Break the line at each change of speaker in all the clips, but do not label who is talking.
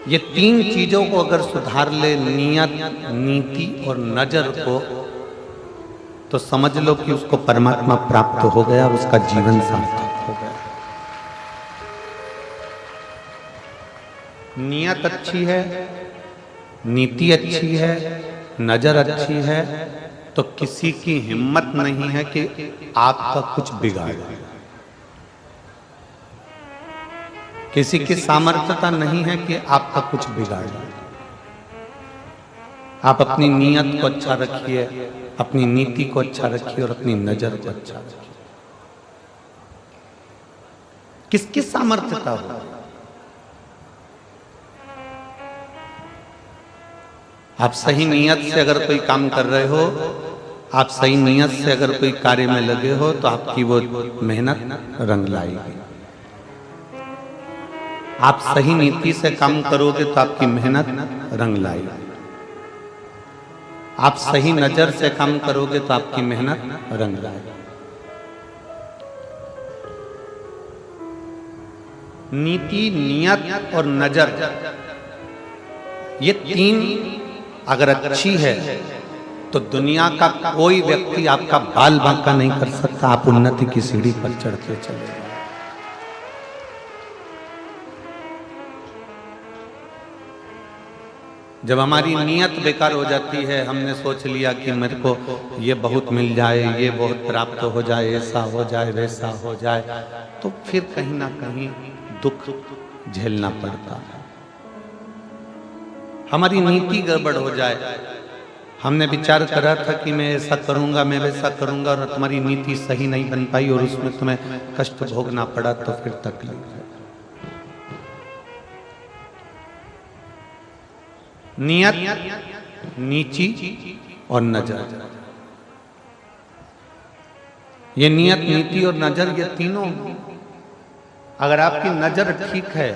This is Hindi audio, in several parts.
ये तीन चीजों को अगर सुधार ले, नियत, नीति और नजर को, तो समझ लो कि उसको परमात्मा प्राप्त हो गया और उसका जीवन सार्थक हो गया। नियत अच्छी है, नीति अच्छी है, नजर अच्छी है, तो किसी की हिम्मत नहीं है कि आपका कुछ बिगाड़े। किसी की सामर्थ्यता नहीं है कि आपका कुछ बिगाड़े। आप अपनी नियत को अच्छा रखिए, अपनी नीति को अच्छा रखिए और अपनी नजर को अच्छा रखिए। किसकी सामर्थ्यता हो? आप सही नियत से अगर कोई काम कर रहे हो, आप सही नियत से अगर कोई कार्य में लगे हो, तो आपकी वो मेहनत रंग लाएगी। आप सही नीति से काम करोगे तो आपकी मेहनत रंग लाएगी। आप सही नजर से काम करोगे तो आपकी मेहनत रंग लाएगी। नीति, नियत और नजर, ये तीन अगर अच्छी है तो दुनिया का कोई व्यक्ति आपका बाल बांका नहीं कर सकता। आप उन्नति की सीढ़ी पर चढ़ते चले जाओ। जब हमारी नियत बेकार हो जाती है, हमने सोच लिया कि मेरे को ये बहुत मिल जाए, ये बहुत प्राप्त हो जाए, ऐसा हो जाए, वैसा हो जाए, तो फिर कहीं ना कहीं दुख झेलना पड़ता है। हमारी नीति गड़बड़ हो जाए, हमने विचार करा था कि मैं ऐसा करूंगा, मैं वैसा करूंगा, और तुम्हारी नीति सही नहीं बन पाई और उसमें तुम्हें कष्ट भोगना पड़ा, तो फिर तकलीफ है। नियत, नीति और नजर, ये नियत, नीति और नजर, ये तीनों, अगर आपकी नजर ठीक है,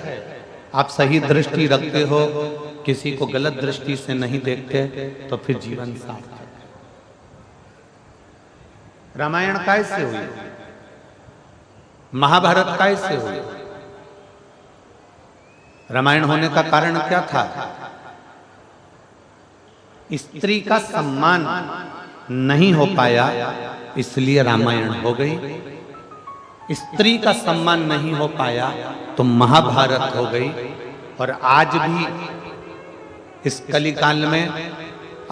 आप सही दृष्टि रखते हो, किसी को गलत दृष्टि से नहीं देखते, तो फिर जीवन सार्थक है। रामायण कैसे हुई? महाभारत कैसे हुई? रामायण होने का कारण क्या था? स्त्री का सम्मान नहीं हो पाया, इसलिए रामायण हो गई। स्त्री का सम्मान नहीं हो पाया तो महाभारत हो गई। और आज भी इस कलिकाल में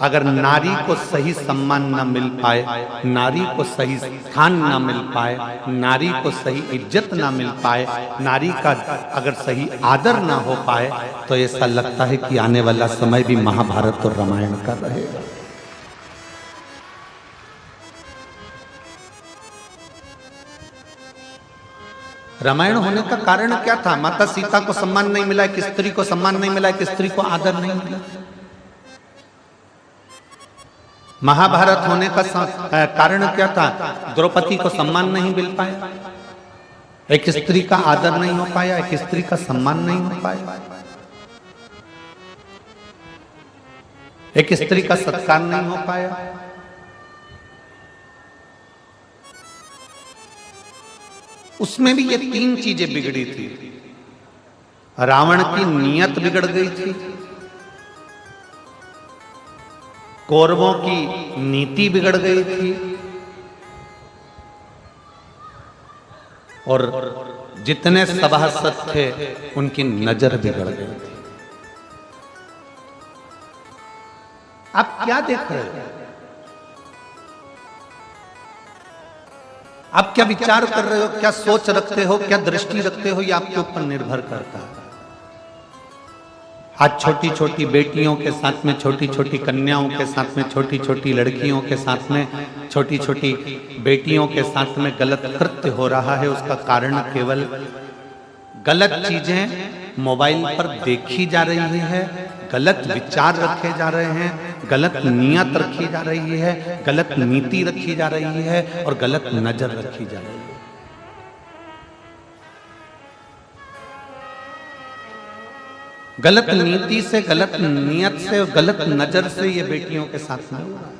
अगर नारी को सही सम्मान न मिल पाए, नारी को सही स्थान न मिल पाए, नारी को सही इज्जत न मिल पाए, नारी का अगर सही आदर न हो पाए, तो ऐसा लगता है कि आने वाला समय भी महाभारत और रामायण का रहेगा। रामायण होने का कारण क्या था? माता सीता को सम्मान नहीं मिला, एक स्त्री को सम्मान नहीं मिला, एक स्त्री को आदर नहीं मिला। महाभारत होने का कारण क्या था? द्रौपदी को सम्मान नहीं मिल पाया, एक स्त्री का आदर नहीं हो पाया, एक स्त्री का सम्मान नहीं हो पाया, एक स्त्री का सत्कार नहीं हो पाया। उसमें भी ये तीन चीजें बिगड़ी थी। रावण की नियत बिगड़ गई थी, कौरवों की नीति बिगड़ गई थी, और जितने सभासद थे उनकी नजर बिगड़ गई थी। आप क्या देख रहे हो? आप क्या विचार कर रहे हो, क्या सोच रखते हो, क्या दृष्टि रखते हो, ये आपके ऊपर निर्भर करता है। आज छोटी छोटी बेटियों के साथ में, छोटी छोटी कन्याओं के साथ में, छोटी छोटी लड़कियों के साथ में, छोटी छोटी बेटियों के साथ में गलत कृत्य हो रहा है। उसका कारण केवल गलत चीजें मोबाइल पर देखी जा रही है, गलत विचार रखे जा रहे हैं, गलत नियत रखी जा रही है, गलत नीति रखी जा रही है और गलत नजर रखी जा रही है। गलत नीति से, गलत नियत से और गलत नजर से ये बेटियों के साथ में हो रहा है।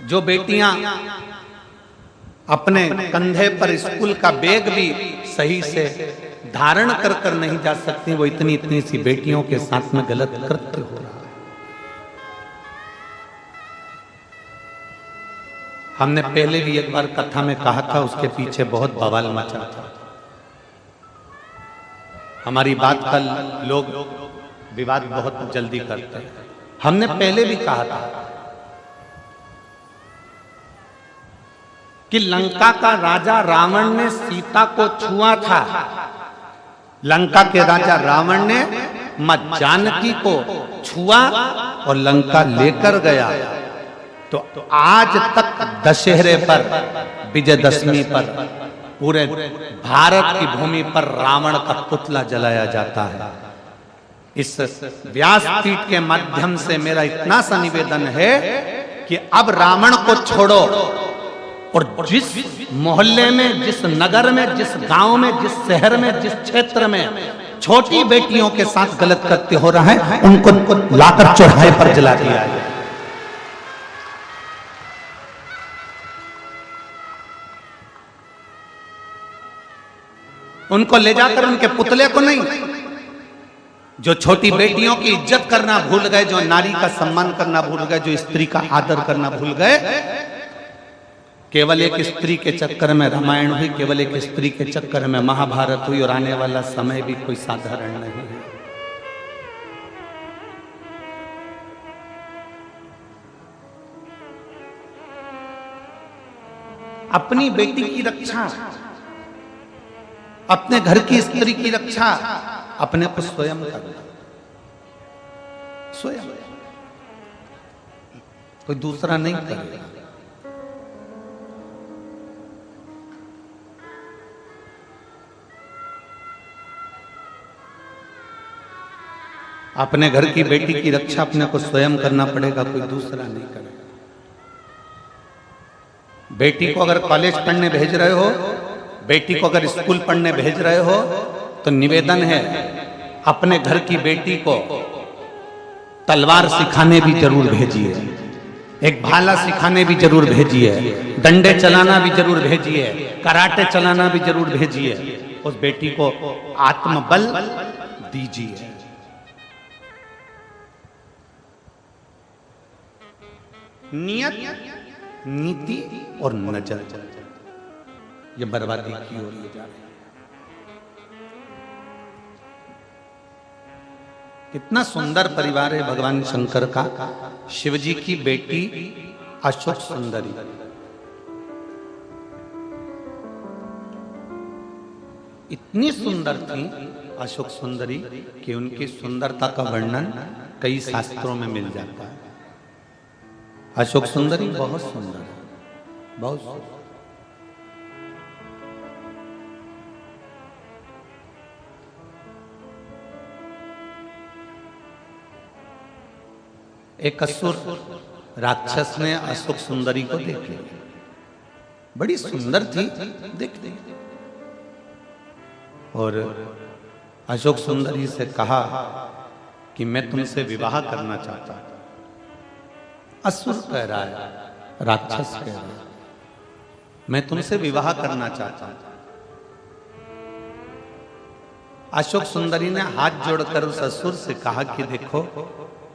जो बेटियां अपने कंधे पर स्कूल का बैग भी सही से धारण कर नहीं जा सकती, वो इतनी इतनी सी बेटियों के साथ में गलत कृत्य हो रहा है। हमने पहले भी एक बार कथा में कहा था, उसके पीछे बहुत बवाल मचा था। हमारी बात का लोग विवाद बहुत जल्दी करते हैं। हमने पहले भी कहा था कि लंका का राजा रावण ने सीता को छुआ था। लंका के राजा रावण ने मां जानकी को छुआ और लंका लेकर गया। तो आज तक दशहरे पर, विजयदशमी पर पूरे भारत की भूमि पर रावण का पुतला जलाया जाता है। इस व्यासपीठ के माध्यम से मेरा इतना सा निवेदन है कि अब रावण को छोड़ो और जिस मोहल्ले में, जिस नगर में, जिस गांव में, जिस शहर में, जिस क्षेत्र में छोटी बेटियों के साथ गलत कृत्य हो रहा है, उनको लाकर चौराहे पर जला दिया है। उनको ले जाकर उनके पुतले को नहीं, जो छोटी बेटियों की इज्जत करना भूल गए, जो नारी का सम्मान करना भूल गए, जो स्त्री का आदर करना भूल गए, केवल एक स्त्री के चक्कर में रामायण हुई, केवल एक स्त्री के चक्कर में महाभारत हुई, और आने वाला समय भी कोई साधारण नहीं है। अपनी बेटी की रक्षा, अपने घर की स्त्री की रक्षा अपने को स्वयं करना, स्वयं, कोई दूसरा नहीं करेगा। अपने घर की बेटी की रक्षा अपने को स्वयं करना पड़ेगा, कोई दूसरा नहीं करेगा। बेटी को अगर कॉलेज पढ़ने भेज रहे हो, बेटी को अगर स्कूल पढ़ने भेज रहे हो, तो निवेदन है अपने घर की बेटी को तलवार सिखाने भी जरूर भेजिए, एक भाला सिखाने भी जरूर भेजिए, डंडे चलाना भी जरूर भेजिए, कराटे चलाना भी जरूर भेजिए। उस बेटी को आत्मबल दीजिए। नियत, नीति और नजर ये बर्बादी की ओर ले जा रहे हैं। कितना सुंदर परिवार है भगवान शंकर का। शिवजी की बेटी अशोक सुंदरी, इतनी सुंदर थी अशोक सुंदरी कि उनकी सुंदरता का वर्णन कई शास्त्रों में मिल जाता है। अशोक सुंदरी बहुत सुंदर है, बहुत सुंदर। एक असुर राक्षस ने अशोक सुंदरी को देख लिया, बड़ी सुंदर थी, देख ली, और अशोक सुंदरी से कहा कि मैं तुमसे विवाह करना चाहता हूं। असुर कह रहा है, राक्षस कह रहा है, मैं तुमसे विवाह करना चाहता हूं। अशोक सुंदरी ने हाथ जोड़कर उस असुर से कहा कि देखो,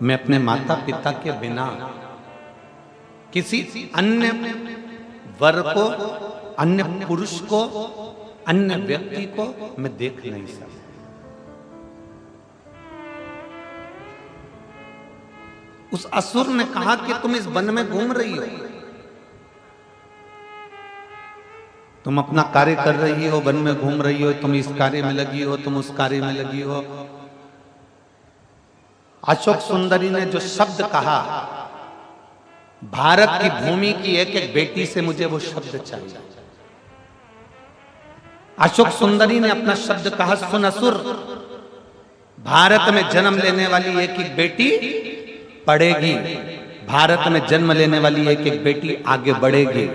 मैं अपने माता पिता के बिना किसी अन्य वर को, अन्य पुरुष को, अन्य व्यक्ति को मैं देख नहीं सकता। उस असुर ने कहा कि तुम इस वन में घूम रही हो, तुम अपना कार्य कर रही हो, वन में घूम रही हो, तुम इस कार्य में लगी हो, तुम उस कार्य में लगी हो। अशोक सुंदरी ने जो शब्द कहा, भारत की भूमि की एक एक बेटी से मुझे वो शब्द चाहिए। अशोक सुंदरी ने अपना शब्द कहा, सुन असुर, भारत में जन्म लेने वाली एक एक बेटी पढ़ेगी, भारत में जन्म लेने वाली एक एक बेटी आगे बढ़ेगी,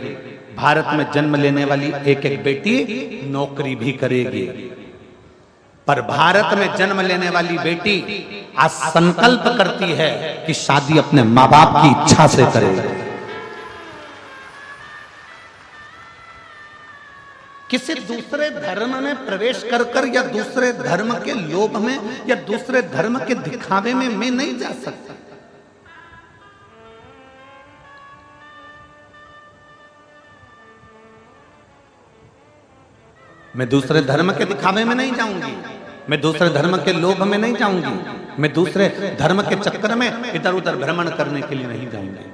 भारत में जन्म लेने वाली एक एक बेटी नौकरी भी करेगी, पर भारत में जन्म लेने वाली बेटी आज संकल्प करती है कि शादी अपने माँ बाप की इच्छा से करेगी। किसी दूसरे धर्म में प्रवेश कर कर या दूसरे धर्म के लोभ में या दूसरे धर्म के दिखावे में मैं नहीं जा सकता। मैं दूसरे धर्म के दिखावे में नहीं जाऊंगी, मैं दूसरे धर्म के लोभ में नहीं जाऊंगी, मैं दूसरे धर्म के चक्कर में इधर उधर भ्रमण करने के लिए नहीं जाऊंगी,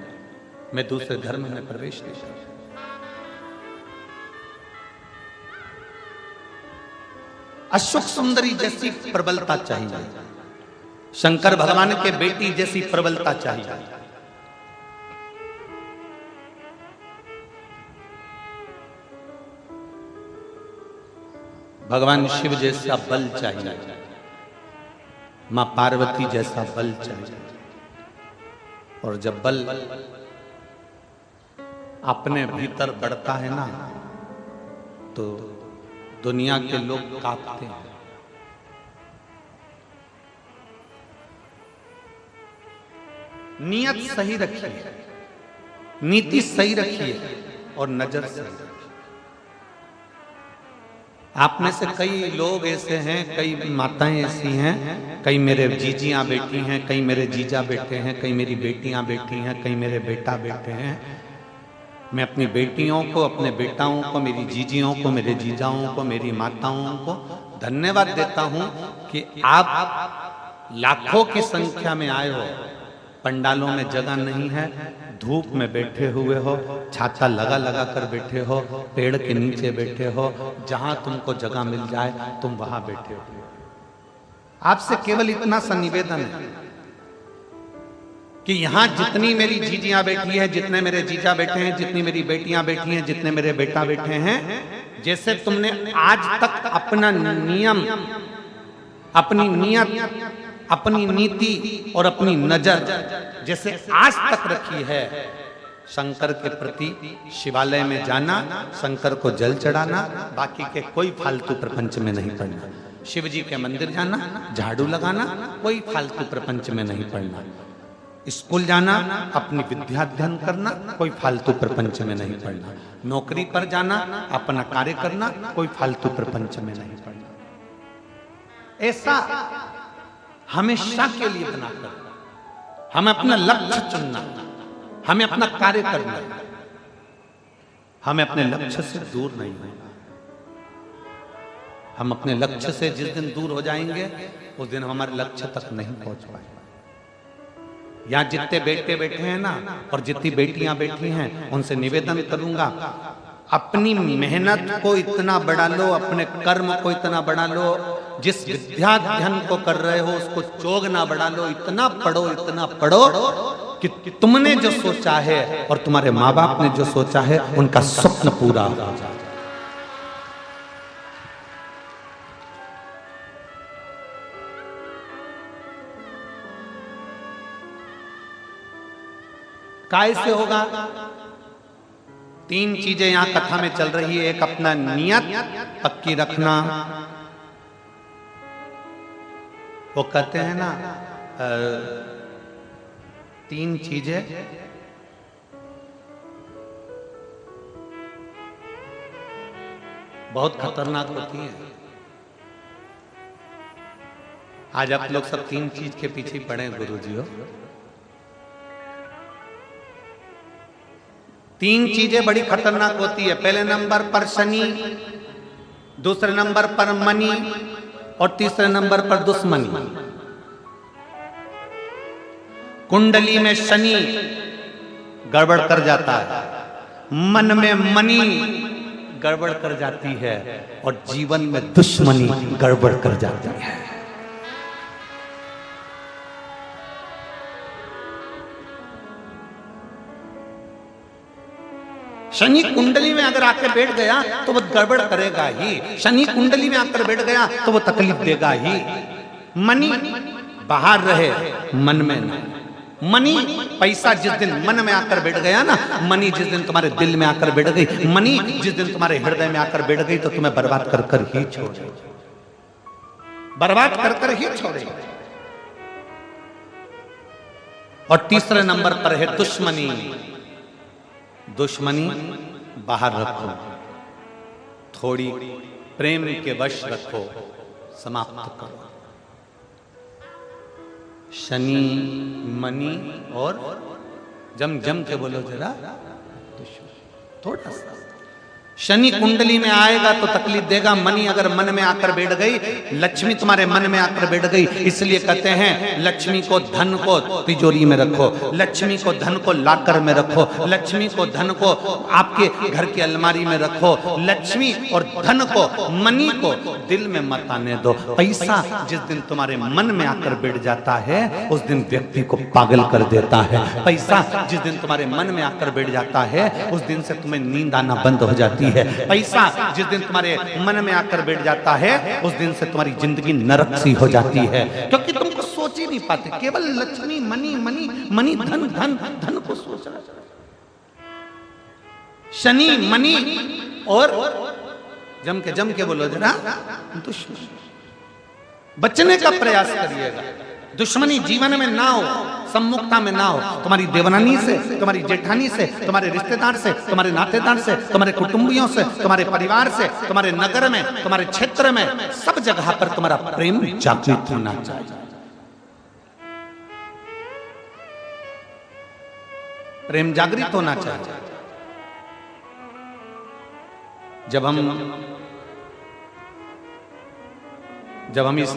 मैं दूसरे धर्म में प्रवेश नहीं करूंगी। अशोक सुंदरी जैसी प्रबलता चाहिए, शंकर भगवान के बेटी जैसी प्रबलता चाहिए, भगवान शिव जैसा बल चाहिए, मां पार्वती जैसा बल चाहिए। और जब बल अपने भीतर बढ़ता है ना तो दुनिया के लोग कांपते हैं। नियत सही रखिए, नीति सही रखिए और नजर सही रखिए। आप में से कई लोग ऐसे हैं, कई माताएं ऐसी हैं, कई मेरे जीजियां बेटी हैं, कई मेरे जीजा बेटे हैं, कई मेरी बेटियां बेटी हैं, कई मेरे बेटा बेटे हैं। मैं अपनी बेटियों को, अपने बेटाओं को, मेरी जीजियों को, मेरे जीजाओं को, मेरी माताओं को धन्यवाद देता हूं कि आप लाखों की संख्या में आए हो, पंडालों में जगह नहीं है, धूप में बैठे हुए हो, छाता लगा लगा कर बैठे हो, पेड़ के नीचे बैठे हो, जहां तुमको जगह मिल जाए तुम वहां बैठे हो। आपसे केवल इतना सा निवेदन है कि यहां जितनी मेरी जीजियां बैठी है, जितने मेरे जीजा बैठे हैं, जितनी मेरी बेटियां बैठी हैं, जितने मेरे बेटा बैठे हैं, जैसे तुमने आज तक अपना नियम, अपनी नियत, अपनी नीति और अपनी नजर जैसे आज तक रखी है, शंकर के प्रति शिवालय में जाना, शंकर को जल चढ़ाना, बाकी के कोई फालतू प्रपंच में नहीं पड़ना। शिव जी के मंदिर जाना, झाड़ू लगाना, कोई फालतू प्रपंच में नहीं पड़ना। स्कूल जाना, अपनी विद्या अध्ययन करना, कोई फालतू प्रपंच में नहीं पड़ना। नौकरी पर जाना, अपना कार्य करना, कोई फालतू प्रपंच में नहीं पड़ना। ऐसा हमेशा के लिए बनाकर हमें अपना लक्ष्य चुनना, हमें अपना कार्य करना, हमें अपने लक्ष्य से दूर नहीं होना। हम अपने लक्ष्य से जिस दिन दूर हो जाएंगे उस दिन हमारे लक्ष्य तक नहीं पहुंच पाएंगे। यहां जितने बेटे बैठे हैं ना और जितनी बेटियां बैठी हैं, उनसे निवेदन करूंगा, अपनी मेहनत को इतना बढ़ा लो, अपने कर्म को इतना बढ़ा लो, जिस विद्याध्ययन को कर रहे हो उसको चोग ना बढ़ा लो, इतना पढ़ो कि तुमने जो सोचा है और तुम्हारे माँ बाप ने जो सोचा है उनका स्वप्न पूरा हो जाए। कैसे होगा? 3 चीजें यहां कथा में चल रही है। एक, अपना नियत पक्की रखना। वो कहते हैं ना 3 चीजें बहुत खतरनाक होती हैं। आज आप लोग सब 3 चीज के पीछे पड़े गुरुजी हो। 3 चीजें बड़ी खतरनाक होती है। पहले नंबर पर शनि, दूसरे नंबर पर मनी और तीसरे नंबर पर दुश्मनी। कुंडली में शनि गड़बड़ कर जाता है, मन में मनी गड़बड़ कर जाती है और जीवन में दुश्मनी गड़बड़ कर जाती है। शनि कुंडली में अगर आकर बैठ गया तो वो गड़बड़ करेगा ही। शनि कुंडली में आकर बैठ गया तो वो तकलीफ देगा ही। मनी बाहर रहे, मन में नहीं। मनी पैसा जिस दिन मन में आकर बैठ गया ना, मनी जिस दिन तुम्हारे दिल में आकर बैठ गई, मनी जिस दिन तुम्हारे हृदय में आकर बैठ गई तो तुम्हें बर्बाद कर कर ही छोड़ेगी, बर्बाद कर कर ही छोड़ेगी। और तीसरे नंबर पर है दुश्मनी। दुश्मनी बाहर रखो, थोड़ी प्रेम के वश रखो, समाप्त करो। शनि मनी और जम जम के बोलो जरा, थोड़ा सा शनि कुंडली में आएगा तो तकलीफ देगा। मनी अगर मन में आकर बैठ गई, लक्ष्मी तुम्हारे मन में आकर बैठ गई, इसलिए कहते हैं लक्ष्मी को धन को तिजोरी में रखो, लक्ष्मी को धन को लाकर में रखो, लक्ष्मी को धन को आपके घर की अलमारी में रखो। लक्ष्मी और धन को, मनी को दिल में मत आने दो। पैसा जिस दिन तुम्हारे मन में आकर बैठ जाता है उस दिन व्यक्ति को पागल कर देता है। पैसा जिस दिन तुम्हारे मन में आकर बैठ जाता है उस दिन से तुम्हें नींद आना बंद हो जाती है। पैसा जिस दिन तुम्हारे मन में आकर बैठ जाता है उस दिन से तुम्हारी जिंदगी नरक सी हो जाती है, क्योंकि तुमको सोच ही नहीं पाते, केवल लक्ष्मी मनी मनी मनी धन धन धन को सोच रहा। शनि मनी और जम के बोलो जरा, दुश्मन। बचने का प्रयास करिएगा, दुश्मनी जीवन में ना हो, सम्मुखता में ना हो। तुम्हारी देवरानी से, तुम्हारी जेठानी से, तुम्हारे रिश्तेदार से, तुम्हारे नातेदार से, तुम्हारे कुटुंबियों से, तुम्हारे परिवार से, तुम्हारे नगर में, तुम्हारे क्षेत्र में, सब जगह पर तुम्हारा प्रेम जागृत होना चाहिए। प्रेम जागृत होना चाहिए। जब हम इस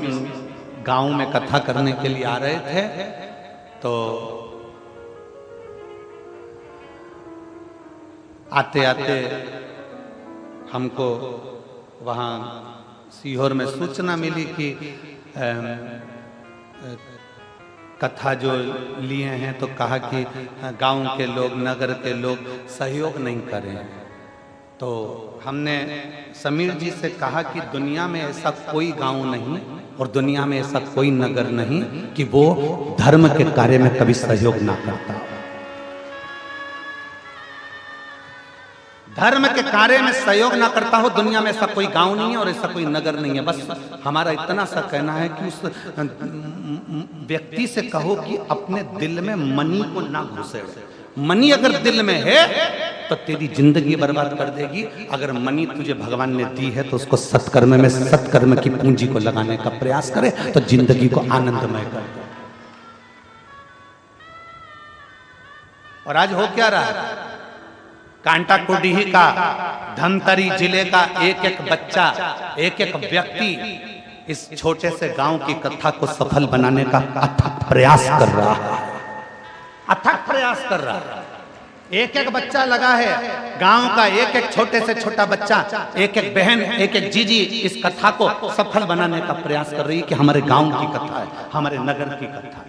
गांव में कथा करने के लिए आ रहे थे तो आते आते हमको वहाँ सीहोर में सूचना मिली कि कथा जो लिए हैं तो कहा कि गांव के लोग, नगर के लोग सहयोग नहीं करें। तो हमने समीर जी से कहा कि दुनिया में ऐसा कोई गांव नहीं और दुनिया में ऐसा कोई नगर नहीं कि वो धर्म के कार्य में कभी सहयोग ना करता। धर्म के कार्य में सहयोग ना करता हो, दुनिया में ऐसा कोई गांव नहीं है और ऐसा कोई नगर नहीं है। बस हमारा इतना सा कहना है कि उस व्यक्ति से कहो कि अपने दिल में मनी को ना घुसे। मनी अगर दिल में है तो तेरी जिंदगी बर्बाद कर देगी। अगर मनी तुझे भगवान ने दी है तो उसको सत्कर्म में, सत्कर्म की पूंजी को लगाने का प्रयास करे तो जिंदगी को आनंदमय कर दे। और आज हो क्या रहा है, कांटाकुडीही का, धमतरी जिले का एक एक बच्चा, एक एक व्यक्ति इस छोटे से गांव की कथा को सफल बनाने का अथक प्रयास कर रहा है, अथक प्रयास कर रहा है। एक एक बच्चा लगा है, गांव का एक एक छोटे से छोटा बच्चा, एक एक बहन, एक एक जीजी इस कथा को सफल बनाने का प्रयास कर रही है कि हमारे गांव की कथा है, हमारे नगर की कथा है।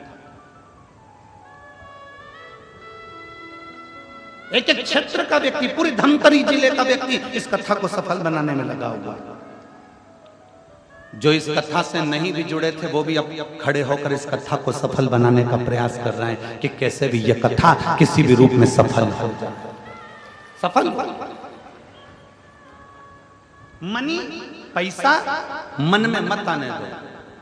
एक एक क्षेत्र का व्यक्ति, पूरी धमतरी जिले का व्यक्ति इस कथा को सफल बनाने में लगा हुआ। जो इस कथा से नहीं भी जुड़े थे वो भी अब खड़े होकर इस कथा को सफल बनाने का प्रयास कर रहे हैं कि कैसे भी यह कथा किसी भी रूप में सफल हो जाए। सफल मनी, पैसा मन में मत आने दो।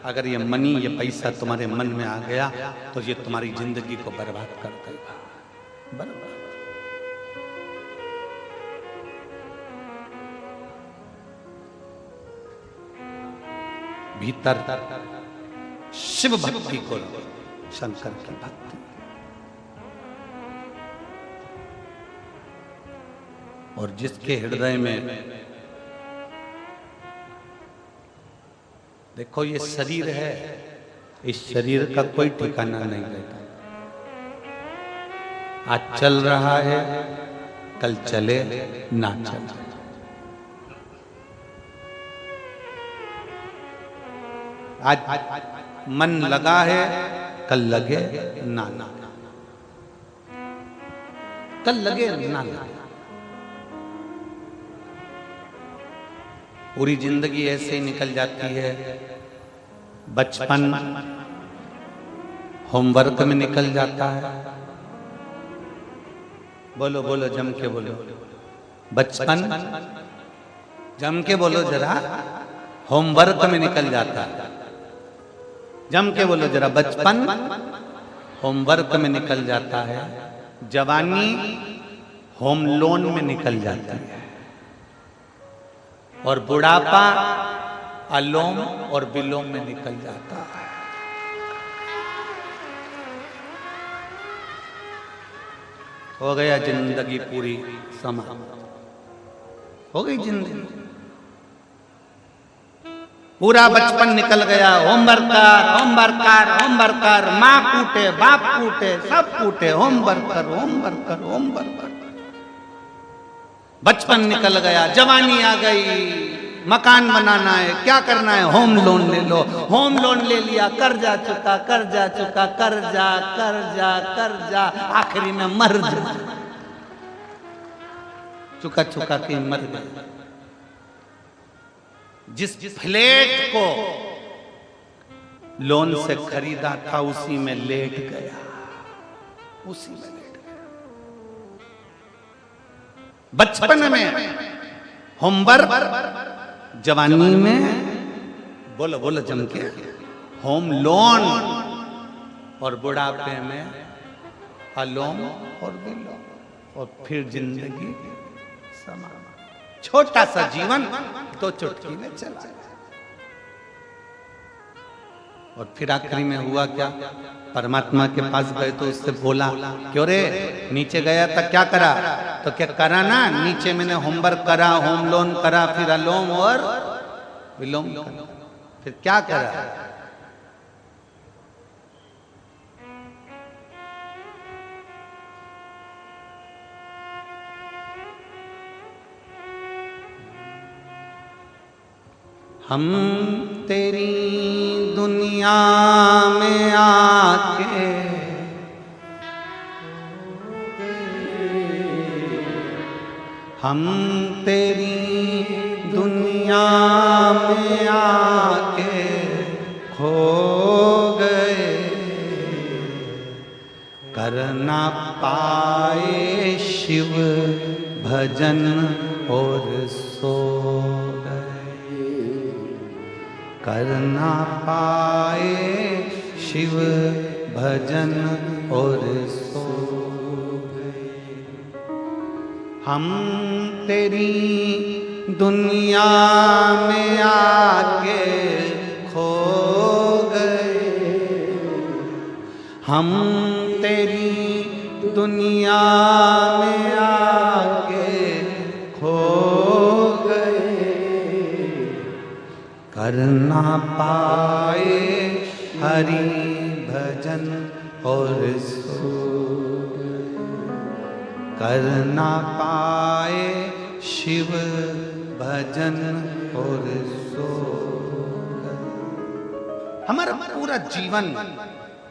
अगर ये मनी, ये पैसा तुम्हारे मन में आ गया तो ये तुम्हारी जिंदगी को बर्बाद कर देगा, बर्बाद। भीतर शिव भक्ति को, शंकर की भक्ति, और जिसके हृदय में, देखो ये शरीर है, इस शरीर का कोई ठिकाना नहीं रहता। आज चल रहा है, कल चले ना चले। आज मन लगा है, कल लगे ना ना, कल लगे ना लगे। पूरी जिंदगी ऐसे ही निकल जाती है। बचपन होमवर्क में निकल जाता है। बोलो बोलो, जम के बोलो। बचपन जम के बोलो जरा, होमवर्क में निकल जाता है। जम के बोलो जरा, बचपन होमवर्क में निकल जाता है। जवानी होम लोन में निकल जाती है। और बुढ़ापा अलोम और विलोम में निकल जाता है। हो गया जिंदगी पूरी समाप्त, हो गई जिंदगी, पूरा बचपन निकल गया। होमवर्क कर, होमवर्क कर, होमवर्क कर, माँ कूटे, बाप कूटे, सब कूटे, होमवर्क कर, होमवर्क कर, होमवर्क कर। बचपन निकल गया, जवानी आ गई, मकान बनाना है, क्या करना है, होम लोन ले लो, होम लोन ले लिया, कर्जा चुका, कर्जा चुका, कर्जा कर्जा कर्जा, आखिरी में मर जा, चुका चुका के मर गए। जिस फ्लैट को लोन से खरीदा था उसी में लेट गया, उसी में लेट गया। बचपन में होमवर्क, जवानी में बोलो बोलो जम के होम लोन, और बुढ़ापे में अलोम और विलोम, और फिर जिंदगी समाप्त। छोटा सा जीवन तो चुटकी में चला गया। और फिर आखिरी में हुआ क्या, परमात्मा के पास गए तो उससे बोला, क्यों रे नीचे गया था क्या करा, तो क्या करा ना, नीचे मैंने होमवर्क करा, होम लोन करा, फिर अलोम और विलोम करा, फिर क्या करा, हम तेरी दुनिया में आके हम तेरी दुनिया में आके खो गए, कर ना पाए शिव भजन और सो गए, कर ना पाए शिव भजन और सो गए। हम तेरी दुनिया में आके खो गए, हम तेरी दुनिया में आके खो गए, कर ना पाए हरि भजन और सो गए, कर ना पाए शिव भजन और सो गए। हमारा पूरा जीवन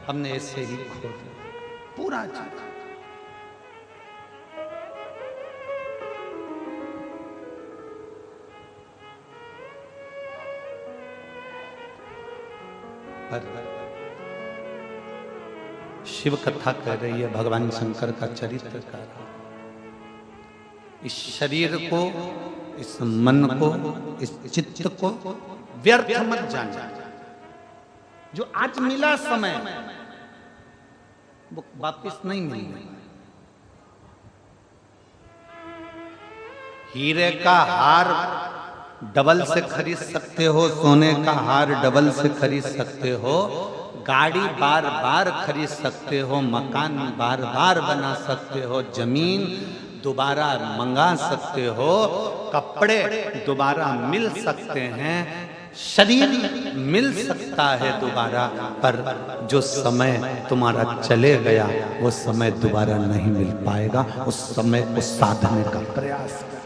हमने ऐसे ही खो दिया, पूरा जीवन। शिव कथा कह रही है भगवान शंकर का चरित्र का। इस शरीर को, इस मन को, इस चित्त को व्यर्थ मत जाना। जो आज मिला समय वो वापिस नहीं मिलेगा। हीरे का हार डबल से खरीद सकते हो, सोने का हार डबल से खरीद सकते हो, गाड़ी बार बार खरीद सकते हो, मकान बार बार बना सकते हो, जमीन दोबारा मंगा सकते हो, कपड़े दोबारा मिल सकते हैं, शरीर मिल सकता है दोबारा, पर जो समय तुम्हारा चले गया वो समय दोबारा नहीं मिल पाएगा। उस समय को साधने का प्रयास कर,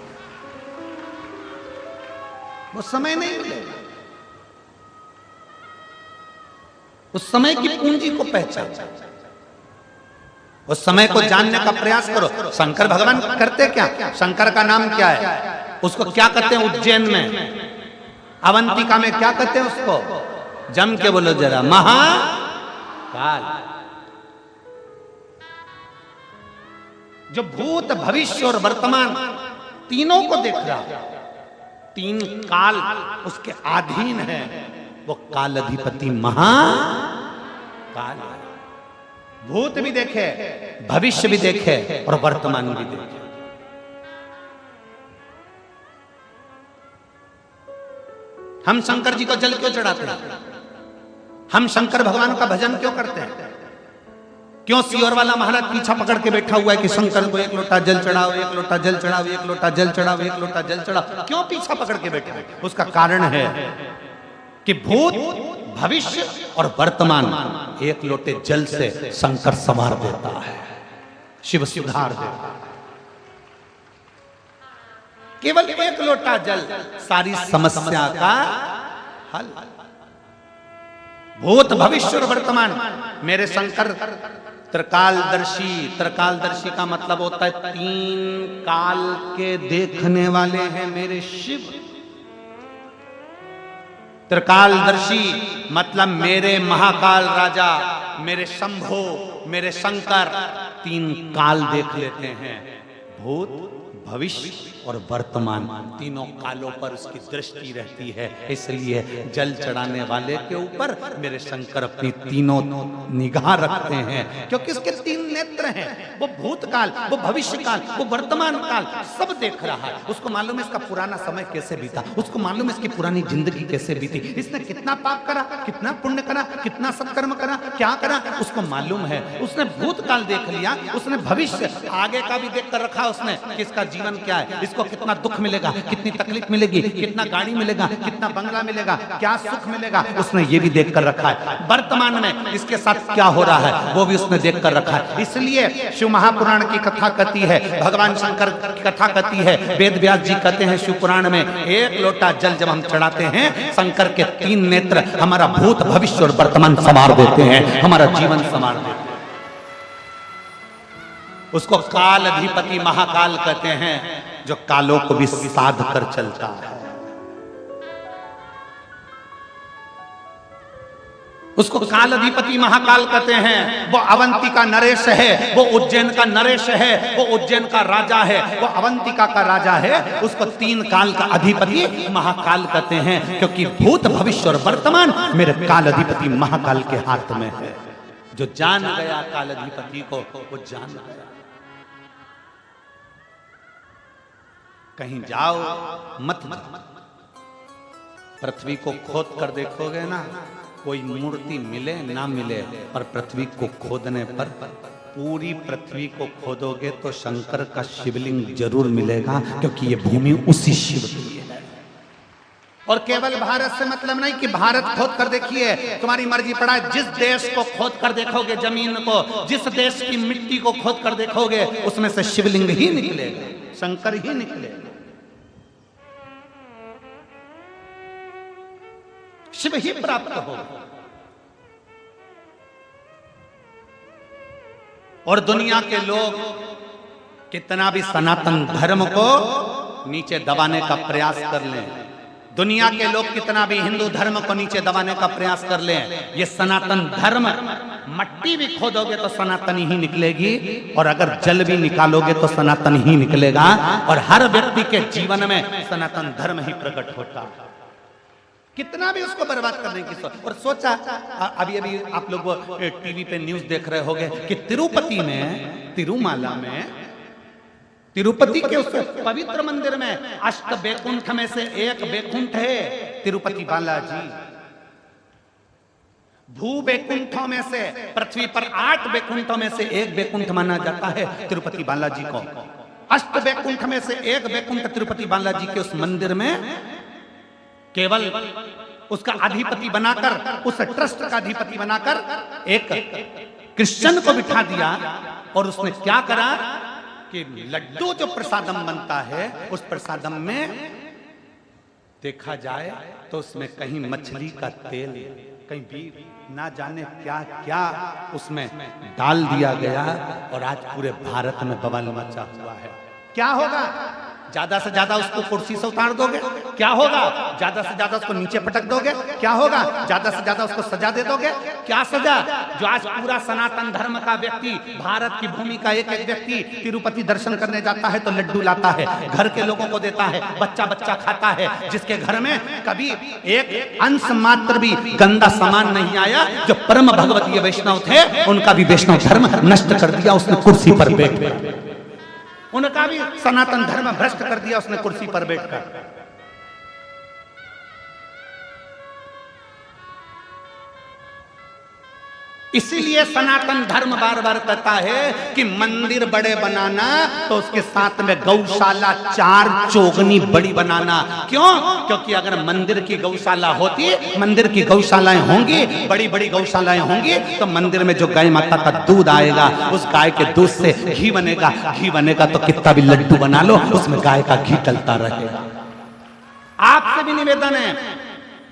वो समय नहीं मिलेगा। उस समय की पूंजी को पहचान, उस समय को जानने का प्रयास करो। शंकर भगवान करते क्या, शंकर का नाम क्या है, उसको क्या कहते हैं उज्जैन में, अवंतिका में क्या कहते हैं उसको, जम के बोलो जरा, महाकाल। जो भूत भविष्य और वर्तमान तीनों को देख रहा, तीन काल उसके अधीन है, वो काल अधिपति महाकाल। भूत भी देखे, भविष्य भी देखे और वर्तमान भी देखे। हम शंकर जी को जल क्यों चढ़ाते हैं? हम शंकर भगवान का भजन क्यों करते हैं? क्यों सियोर वाला महाराज पीछा पकड़ के बैठा हुआ है कि शंकर को एक लोटा जल चढ़ाओ, एक लोटा जल चढ़ाओ, एक लोटा जल चढ़ाओ, एक लोटा जल चढ़ाओ? क्यों पीछा पकड़ के बैठा है? उसका कारण है कि भूत, भविष्य और वर्तमान एक लोटे जल से शंकर संवार देता है, शिव सुधार देता है। केवल एक लोटा जल सारी समस्या का हल। भूत, भविष्य और वर्तमान मेरे शंकर त्रिकालदर्शी। त्रिकालदर्शी का मतलब होता है 3 काल के देखने वाले हैं मेरे शिव। त्रिकालदर्शी मतलब मेरे महाकाल राजा, मेरे शंभो, मेरे शंकर 3 काल देख लेते हैं, भूत, भविष्य और वर्तमान। तीनों कालों पर उसकी दृष्टि रहती है। इसलिए जल चढ़ाने वाले के ऊपर मेरे शंकर अपनी तीनों निगाह रखते हैं, क्योंकि उसके 3 नेत्र हैं। वो भूतकाल, वो भविष्य काल, वो वर्तमान काल सब देख रहा है। उसको मालूम है इसका पुराना समय कैसे बीता, उसको मालूम है इसकी पुरानी जिंदगी कैसे बीती, इसने कितना पाप करा, कितना पुण्य करा, कितना सत्कर्म करा, क्या करा, उसको मालूम है। उसने भूतकाल देख लिया, उसने भविष्य आगे का भी देख कर रखा उसने कि इसका जीवन क्या है, इसको कितना दुख मिलेगा, कितनी तकलीफ मिलेगी, कितना गाड़ी मिलेगा, कितना बंगला मिलेगा, क्या सुख मिलेगा, उसने ये भी देख कर रखा है। वर्तमान में इसके साथ क्या हो रहा है वो भी उसने देख कर रखा है। इसलिए शिव महापुराण की कथा कहती है, भगवान शंकर की कथा कहती है, वेद व्यास जी कहते हैं शिव पुराण में, एक लोटा जल जब हम चढ़ाते हैं, शंकर के 3 नेत्र हमारा भूत, भविष्य और वर्तमान संवार देते हैं, हमारा जीवन संवार देते हैं। उसको काल अधिपति महाकाल कहते हैं, जो कालों को भी साध कर चलता है। उसको काल अधिपति महाकाल कहते हैं। वो अवंतिका नरेश है, वो उज्जैन का नरेश है, वो उज्जैन का राजा है, वो अवंतिका का राजा है। उसको 3 काल का अधिपति महाकाल कहते हैं, क्योंकि भूत, भविष्य और वर्तमान मेरे काल अधिपति महाकाल के हाथ में है। जो जान गया काल अधिपति को, वो जान गया। कहीं जाओ मत, पृथ्वी को खोद कर देखोगे ना, कोई मूर्ति मिले ना मिले, पर पृथ्वी को खोदने पर पूरी पृथ्वी को खोदोगे तो शंकर का शिवलिंग जरूर मिलेगा, क्योंकि ये भूमि उसी शिव की है। और केवल भारत से मतलब नहीं कि भारत खोद कर देखिए, तुम्हारी मर्जी पड़ा है। जिस देश को खोद कर देखोगे, जमीन को, जिस देश की मिट्टी को खोद कर देखोगे, उसमें से शिवलिंग ही निकलेगा, शंकर ही निकलेगा, शिव ही प्राप्त होगा। और दुनिया के लोग कितना भी सनातन धर्म को नीचे दबाने का प्रयास कर लें, दुनिया के लोग कितना भी हिंदू धर्म को नीचे दबाने का प्रयास कर लें, ये सनातन धर्म, मट्टी भी खोदोगे तो सनातनी ही निकलेगी, और अगर जल भी निकालोगे तो सनातन ही निकलेगा। और हर व्यक्ति के जीवन में सनातन धर्म ही प्रकट होता है, कितना भी उसको बर्बाद करने की सोच। और सोचा, अभी अभी आप लोग टीवी पे न्यूज देख रहे होंगे कि तिरुपति में, तिरुमाला में, तिरुपति के उस पवित्र मंदिर में अष्ट बैकुंठ में से एक बैकुंठ है तिरुपति बालाजी। भू बैकुंठों में से, पृथ्वी पर 8 बैकुंठों में से एक बैकुंठ माना जाता है तिरुपति बालाजी को। अष्ट बैकुंठ में से एक बैकुंठ तिरुपति बालाजी के उस मंदिर में केवल उसका अधिपति बनाकर, उस ट्रस्ट का अधिपति बनाकर एक क्रिश्चियन को बिठा दिया। और उसने क्या करा कि लड्डू जो प्रसादम बनता है, उस प्रसादम में देखा जाए तो उसमें कहीं मछली का तेल, कहीं भी ना जाने क्या क्या उसमें डाल दिया गया। और आज पूरे भारत में बवाल मचा हुआ है। क्या होगा? ज्यादा से ज्यादा उसको कुर्सी से उतार दोगे, क्या होगा? ज्यादा से ज्यादा उसको नीचे पटक दोगे, क्या होगा? ज्यादा से ज्यादा उसको सजा दे दोगे, क्या सजा? जो आज पूरा सनातन धर्म का व्यक्ति, भारत की भूमि का एक एक व्यक्ति तिरुपति दर्शन करने जाता है तो लड्डू लाता है, घर के लोगों को देता है, बच्चा बच्चा खाता है। जिसके घर में कभी एक अंश मात्र भी गंदा सामान नहीं आया, जो परम भगवतीय वैष्णव थे, उनका भी वैष्णव धर्म नष्ट कर दिया उसने कुर्सी पर बैठ, उनका भी सनातन धर्म भ्रष्ट कर दिया उसने कुर्सी पर बैठकर। इसीलिए सनातन धर्म बार बार कहता है कि मंदिर बड़े बनाना तो उसके साथ में गौशाला 4 चौगनी बड़ी बनाना। क्यों? क्योंकि अगर मंदिर की गौशाला होती, मंदिर की गौशालाएं होंगी, बड़ी बड़ी गौशालाएं होंगी, तो मंदिर में जो गाय माता का दूध आएगा, उस गाय के दूध से घी बनेगा। घी बनेगा तो कितना भी लड्डू बना लो, उसमें गाय का घी डलता रहेगा। आपसे भी निवेदन है,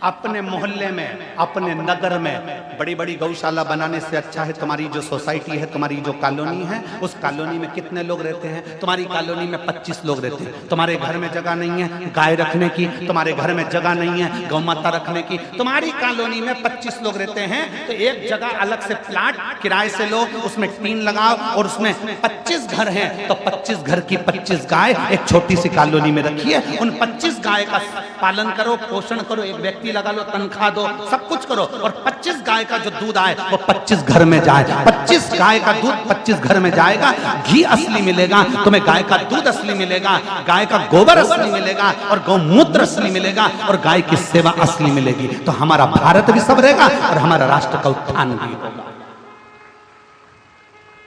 अपने मोहल्ले में, अपने नगर में बड़ी बड़ी गौशाला बनाने से अच्छा है तुम्हारी जो सोसाइटी है, तुम्हारी जो कॉलोनी है, उस कॉलोनी में कितने लोग रहते हैं? तुम्हारी कॉलोनी में 25 लोग रहते हैं। तुम्हारे घर में जगह नहीं है गाय रखने की, तुम्हारे घर में जगह नहीं है गौ माता रखने की, तुम्हारी कॉलोनी में 25 लोग रहते हैं, तो एक जगह अलग से प्लाट किराए से लो, उसमें टीन लगाओ और उसमें 25 घर हैं, तो 25 घर की 25 गाय एक छोटी सी कॉलोनी में रखिए। उन 25 गाय का पालन करो, पोषण करो, एक व्यक्ति लगा लो, तनख्वाह दो, सब कुछ करो, और 25 गाय का जो दूध आए वो 25 घर में जाए। 25 गाय का दूध 25 घर में जाएगा, घी असली मिलेगा तुम्हें, गाय का दूध असली मिलेगा, गाय का गोबर असली मिलेगा, और गौमूत्र असली मिलेगा, और गाय की सेवा असली मिलेगी। तो हमारा भारत भी संवरेगा और हमारा राष्ट्र का उत्थान भी होगा।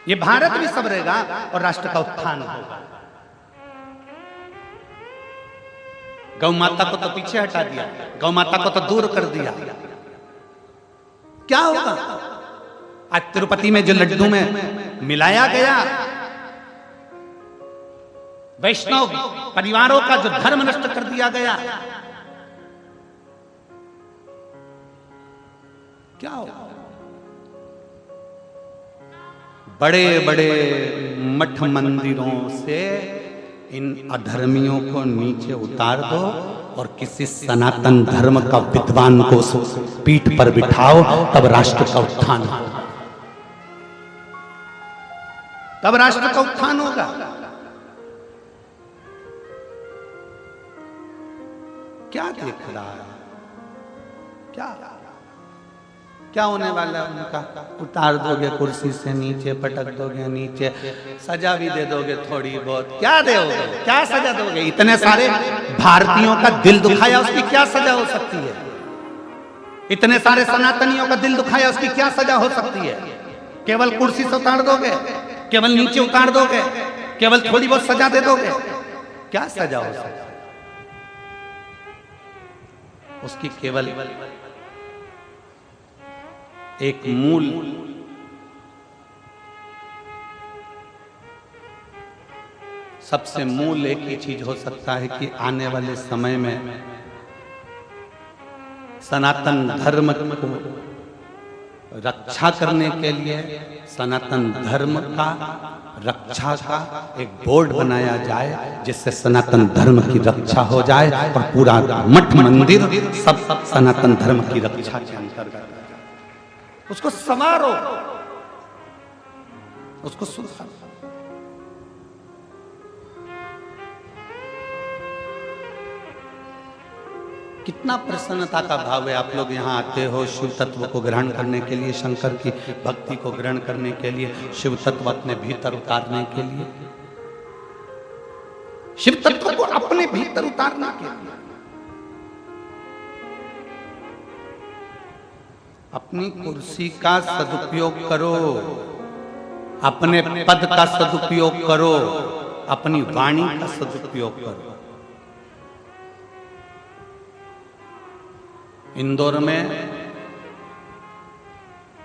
ये भारत भी संवरेगा और राष्ट्र का उत्थान होगा। गौ माता को तो पीछे हटा दिया, गौ माता को तो दूर कर दिया, क्या होगा? आज तिरुपति में जो लड्डू में मिलाया गया, वैष्णव परिवारों का जो धर्म नष्ट कर दिया गया, क्या होगा? बड़े बड़े मठ मंदिरों से इन अधर्मियों को नीचे उतार दो और किसी सनातन धर्म का विद्वान को पीठ पर बिठाओ, तब राष्ट्र का उत्थान होगा। तब राष्ट्र का उत्थान होगा। क्या देख रहा है? क्या होने वाला है उनका? उतार दोगे कुर्सी से नीचे, पटक दोगे नीचे, सजा भी दे दोगे थोड़ी बहुत। क्या दोगे? क्या सजा दोगे? इतने सारे भारतीयों का दिल दुखाया, उसकी क्या सजा हो सकती है? इतने सारे सनातनियों का दिल दुखाया, उसकी क्या सजा हो सकती है? केवल कुर्सी से उतार दोगे? केवल नीचे उतार दोगे? केवल थोड़ी बहुत सजा दे दोगे? क्या सजा हो सकती है? उसकी केवल एक मूल सबसे मूल एक ही चीज हो सकता है कि आने वाले समय में सनातन धर्म को रक्षा करने के लिए सनातन धर्म का रक्षा का एक बोर्ड बनाया जाए, जिससे सनातन धर्म की रक्षा हो जाए और पूरा मठ मंदिर सब सनातन धर्म की रक्षा के अंतर्गत। उसको संवारो, उसको सुधारो। कितना प्रसन्नता का भाव है। आप लोग यहाँ आते हो शिव तत्व को ग्रहण करने के लिए, शंकर की भक्ति को ग्रहण करने के लिए, शिव तत्व अपने भीतर उतारने के लिए, शिव तत्व को अपने भीतर उतारने के लिए। अपनी कुर्सी का सदुपयोग करो, अपने पद का सदुपयोग करो, अपनी वाणी का सदुपयोग करो। इंदौर में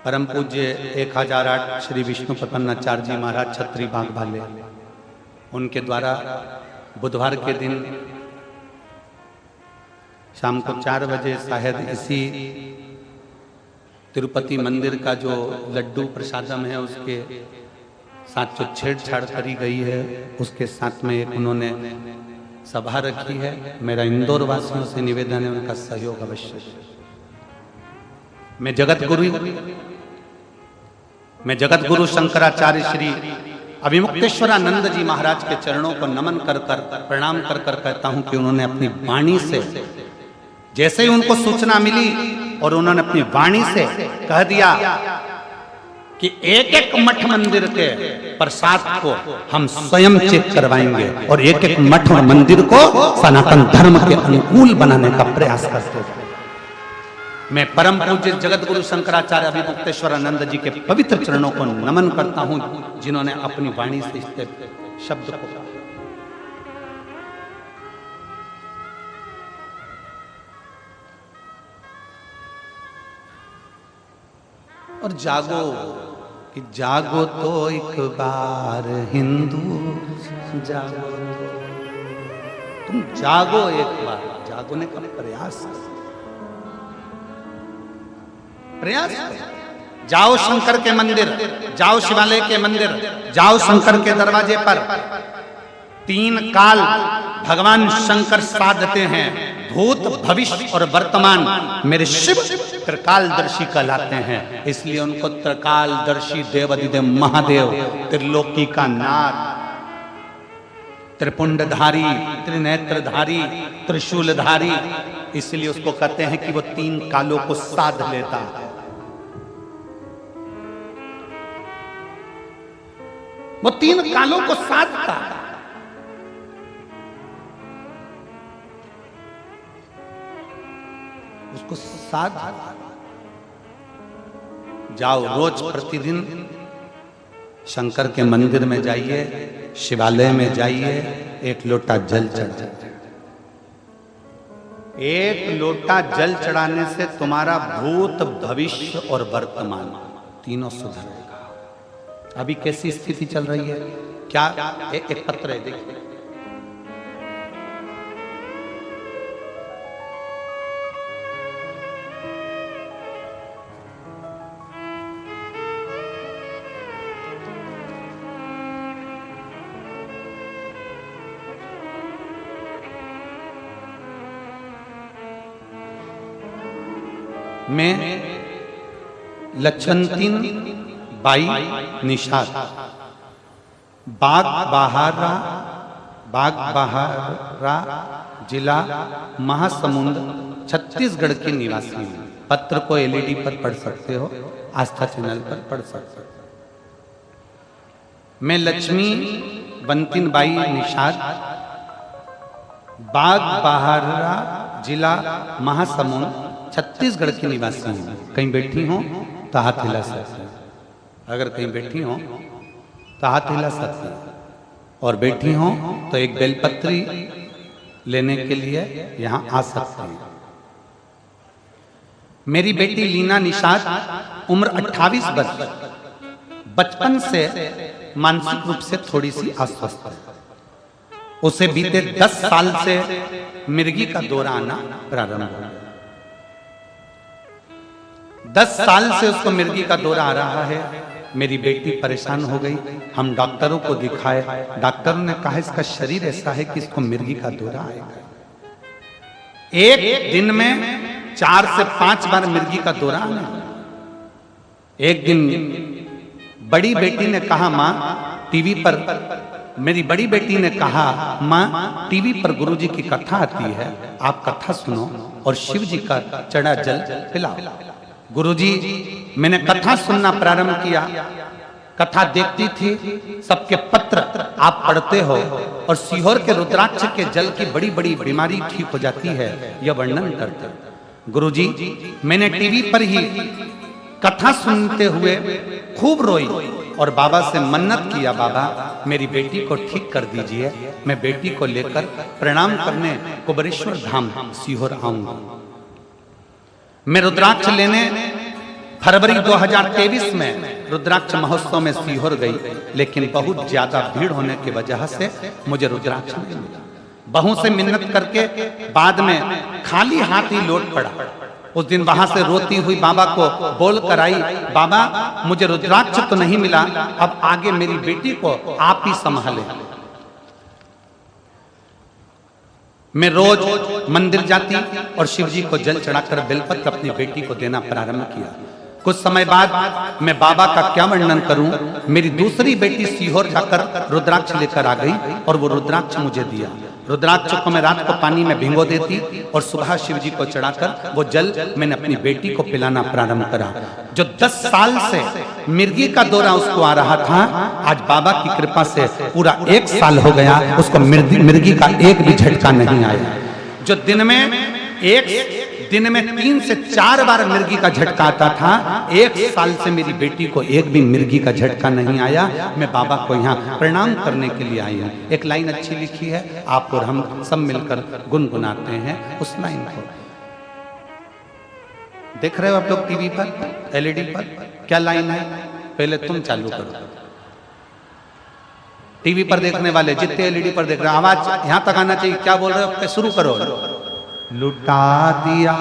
परम पूज्य 1008 श्री विष्णु प्रपन्नाचार्य जी महाराज छत्री बाग वाले, उनके द्वारा बुधवार के दिन शाम को 4 बजे शायद इसी तिरुपति मंदिर का जो लड्डू प्रसादम है उसके साथ जो छेड़छाड़ करी गई है, उसके साथ में एक उन्होंने सभा रखी है। मेरा इंदौर वासियों से निवेदन है उनका सहयोग अवश्य। मैं जगत गुरु शंकराचार्य श्री अभिमुक्तेश्वरानंद जी महाराज के चरणों को नमन कर कर प्रणाम कर कर कहता हूं कि उन्होंने अपनी वाणी से, जैसे ही उनको सूचना मिली और उन्होंने अपनी वाणी से कह दिया कि एक एक मठ मंदिर के प्रसाद को हम स्वयं चेक करवाएंगे और एक एक मठ और मंदिर को सनातन धर्म के अनुकूल बनाने का प्रयास करते हैं। मैं परम पूज्य जगत गुरु शंकराचार्य अभिमुक्तेश्वर आनंद जी के पवित्र चरणों को नमन करता हूं, जिन्होंने अपनी वाणी से इस शब्द को कहा। और जागो कि जागो तो एक बार हिंदू, जागो तुम जागो एक बार, जागोने का प्रयास जाओ शंकर के मंदिर, जाओ शिवालय के मंदिर, जाओ शंकर के दरवाजे पर। 3 काल भगवान शंकर साधते हैं, भूत भविष्य और वर्तमान। मेरे शिव त्रिकालदर्शी कहलाते हैं, इसलिए उनको त्रिकालदर्शी देवाधिदेव महादेव, त्रिलोकी का नाथ, त्रिपुंडधारी, त्रिनेत्रधारी, त्रिशूलधारी, इसलिए उसको कहते हैं कि वो 3 कालों को साध लेता है। वो 3 कालों को साधता है। उसको साध जाओ, रोज प्रतिदिन शंकर के मंदिर में जाइए, शिवालय में जाइए, 1 लोटा जल चढ़ाइए। 1 लोटा जल चढ़ाने से तुम्हारा भूत भविष्य और वर्तमान तीनों सुधरेगा। अभी कैसी स्थिति चल रही है? क्या एक पत्र है, देखिए। मैं लक्षणतीन बाई निषाद, बाग बहारा जिला महासमुंद छत्तीसगढ़ के निवासी हूं। पत्र को एलईडी पर पढ़ सकते हो, आस्था चैनल पर पढ़ सकते हो। मैं लक्ष्मी बंतिन बाई निषाद, बाग बहारा जिला महासमुंद छत्तीसगढ़ की निवासी हूं। कहीं बैठी हो तो हाथ हिला सकते, अगर कहीं बैठी हो तो हाथ हिला सकते, और बैठी हो तो एक बेलपत्री लेने के लिए यहां आ सकते हैं। मेरी बेटी लीना निषाद, उम्र 28 वर्ष, बचपन से मानसिक रूप से थोड़ी सी अस्वस्थ है। उसे बीते 10 साल से मिर्गी का दौरा आना प्रारंभ हो गया। 10 साल से उसको मिर्गी का दौरा आ रहा है। मेरी बेटी परेशान हो गई, हम डॉक्टरों को दिखाए, डॉक्टरों ने कहा इसका शरीर ऐसा है कि इसको मिर्गी का दौरा आएगा। एक दिन में 4 से 5 बार मिर्गी का दौरा आना। एक दिन बड़ी बेटी ने कहा, माँ टीवी पर, मेरी बड़ी बेटी ने कहा, माँ टीवी पर गुरुजी की कथा आती है, आप कथा सुनो और शिव जी का चढ़ा जल पिलाओ। गुरुजी, मैंने कथा सुनना प्रारंभ किया, कथा देखती थी, सबके पत्र आप पढ़ते हो और सीहोर के रुद्राक्ष के जल की बड़ी बड़ी बीमारी ठीक हो जाती है, यह वर्णन करते। गुरुजी, मैंने टीवी पर ही कथा सुनते हुए खूब रोई और बाबा से मन्नत किया, बाबा मेरी बेटी को ठीक कर दीजिए, मैं बेटी को लेकर प्रणाम करने कुबेरेश्वर धाम सीहोर आऊंगा। मैं रुद्राक्ष लेने फरवरी 2023 में रुद्राक्ष महोत्सव में सीहोर गई, लेकिन बहुत ज्यादा भीड़ होने की वजह से मुझे रुद्राक्ष नहीं मिला। बहू से मिन्नत करके बाद में खाली हाथ ही लौट पड़ा। उस दिन वहां से रोती हुई बाबा को बोल कर आई, बाबा मुझे रुद्राक्ष तो नहीं मिला, अब आगे मेरी बेटी को आप ही संभालें। मैं रोज मंदिर जाती और शिवजी को जल चढ़ाकर बेलपत्र अपनी बेटी को देना प्रारंभ किया। कुछ समय बाद मैं बाबा का क्या वर्णन करूं, मेरी दूसरी बेटी सीहोर जाकर रुद्राक्ष लेकर आ गई और वो रुद्राक्ष मुझे दिया। रुद्राक्ष को मैं रात को पानी में भिगो देती और सुबह शिवजी को चढ़ाकर वो जल मैंने अपनी बेटी को पिलाना प्रारंभ करा। जो 10 साल से मिर्गी का दौरा उसको आ रहा था, आज बाबा की कृपा से पूरा 1 साल हो गया, उसको मिर्गी का एक भी झटका नहीं आया। जो दिन में दिन में 3 से 4 बार मिर्गी का झटका आता था। 1 साल से मेरी बेटी को एक भी मिर्गी का झटका नहीं आया। मैं बाबा को यहाँ प्रणाम करने के लिए आई हूँ। एक लाइन अच्छी लिखी है, आप और हम सब मिलकर गुनगुनाते हैं उस लाइन को। देख रहे हो आप लोग टीवी पर, एलईडी पर, क्या लाइन है? पहले तुम चालू करो। टीवी पर देखने वाले जितने एलईडी पर देख रहे हैं, आवाज यहां तक आना चाहिए। क्या बोल रहे हो? शुरू करो। लुटा दिया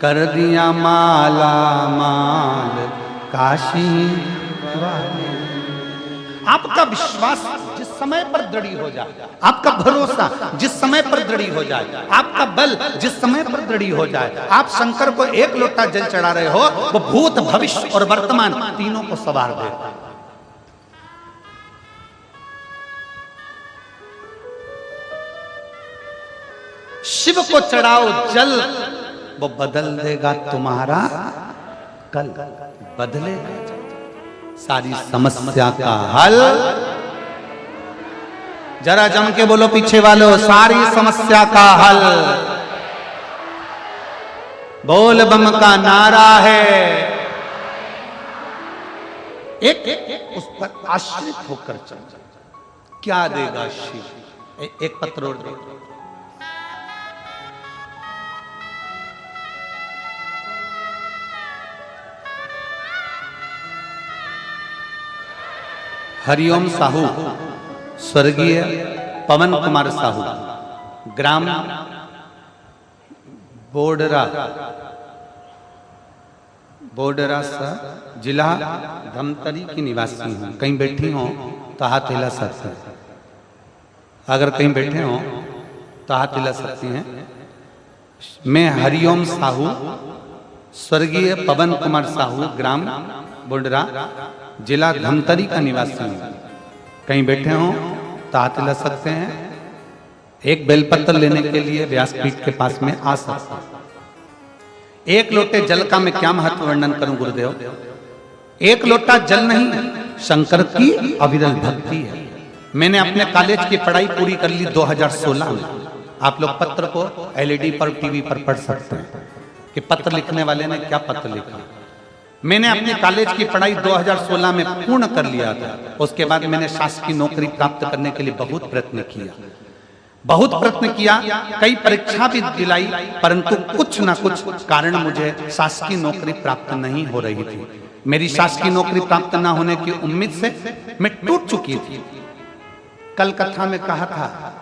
कर दिया माला माल काशी वाले। आपका विश्वास जिस समय पर दृढ़ हो जाए, आपका भरोसा जिस समय पर दृढ़ हो जाए, आपका बल जिस समय पर दृढ़ हो जाए, आप शंकर को 1 लोटा जल चढ़ा रहे हो, वो भूत भविष्य और वर्तमान तीनों को सवार देता है। शिव को चढ़ाओ जल, वो बदल देगा तुम्हारा कल, बदलेगा सारी समस्या का हल। जरा जम के बोलो पीछे वालों, सारी समस्या का हल बोल बम का नारा है। एक उस पर आश्रित होकर चल, क्या देगा शिव? एक पत्र और दे। हरिओम साहू, स्वर्गीय पवन कुमार साहू, ग्राम बोडरा, सा जिला धमतरी की निवासी हूँ। कहीं बैठी हो तो हाथ हिला सकते हैं, अगर कहीं बैठे हो तो हाथ हिला सकती हैं। मैं हरिओम साहू, स्वर्गीय पवन कुमार साहू, ग्राम बोडरा, जिला धमतरी का निवासी हूँ। कहीं बैठे हो तो हाथ हिला सकते हैं। एक बेलपत्र लेने के लिए व्यासपीठ के पास में आ सकते हैं। 1 लोटे जल का मैं क्या महत्व वर्णन करूं गुरुदेव? 1 लोटा जल नहीं, शंकर की अविरल भक्ति है। मैंने अपने कॉलेज की पढ़ाई पूरी कर ली 2016 में। आप लोग पत्र को एलईडी पर, टीवी पर पढ़ सकते हैं कि पत्र लिखने वाले ने क्या पत्र लिखा। मैंने अपने कॉलेज की पढ़ाई 2016 में पूर्ण कर लिया था। उसके बाद मैंने शासकीय नौकरी प्राप्त करने के लिए बहुत प्रयत्न किया, कई परीक्षा भी दिलाई, परंतु कुछ ना कुछ कारण मुझे शासकीय नौकरी प्राप्त नहीं हो रही थी। मेरी शासकीय नौकरी प्राप्त ना होने की उम्मीद से मैं टूट चुकी थी। कल कथा में कहा था,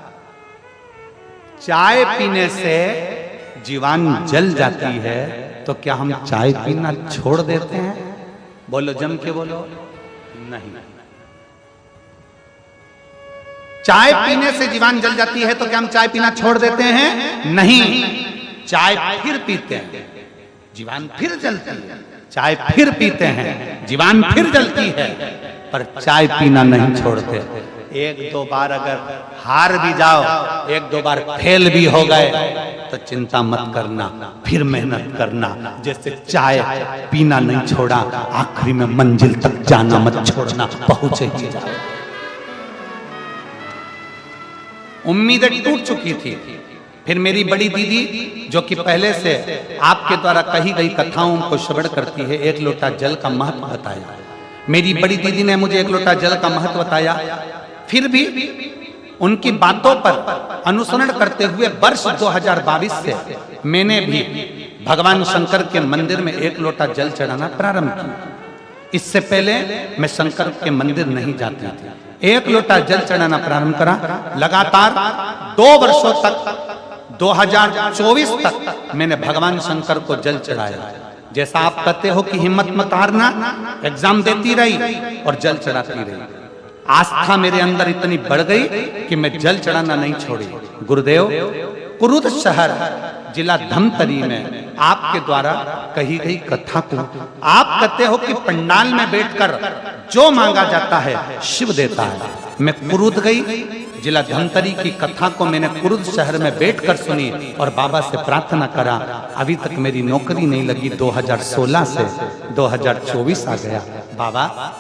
चाय पीने से जीवान जल जाती है, तो क्या हम चाय पीना छोड़ देते हैं? बोलो, जम के बोलो। नहीं। चाय पीने से जीवान जल जाती है तो क्या हम चाय पीना छोड़ देते हैं? नहीं। चाय फिर पीते हैं, जीवान फिर जलती है। चाय फिर पीते हैं, जीवान फिर जलती है, पर चाय पीना नहीं छोड़ते। 1-2 बार अगर हार भी जाओ, 1-2 बार फेल भी हो गए, तो चिंता मत करना, फिर मेहनत करना। जैसे चाय पीना नहीं छोड़ा, आखिरी में मंजिल तक जाना मत छोड़ना, पहुंचे ही जाओ। उम्मीदें टूट चुकी थी। फिर मेरी बड़ी दीदी, जो कि पहले से आपके द्वारा कही गई कथाओं को श्रवण करती है, 1 लोटा जल का महत्व बताया। मेरी बड़ी दीदी ने मुझे 1 लोटा जल का महत्व बताया। फिर भी उनकी बातों पर अनुसरण करते हुए वर्ष 2022 से मैंने भी भगवान शंकर के मंदिर में 1 लोटा जल चढ़ाना प्रारंभ किया। इससे पहले मैं शंकर के मंदिर नहीं जाती थी। 1 लोटा जल चढ़ाना प्रारंभ करा। लगातार 2 वर्षों तक, 2024 तक मैंने भगवान शंकर को जल चढ़ाया। जैसा आप कहते हो कि हिम्मत मत हारना, एग्जाम देती रही और जल चढ़ाती रही। आस्था मेरे अंदर इतनी बढ़ गई कि मैं जल चढ़ाना नहीं छोड़ी। गुरुदेव, कुरुद शहर जिला धमतरी में आपके द्वारा कही गई कथा को आप कहते हो कि पंडाल में बैठकर जो मांगा जाता है शिव देता है। मैं कुरुद गई, जिला धमतरी की कथा को मैंने कुरुद शहर में बैठकर सुनी और बाबा से प्रार्थना करा। अभी तक मेरी नौकरी नहीं लगी। 2016 से 2024 आ गया। बाबा,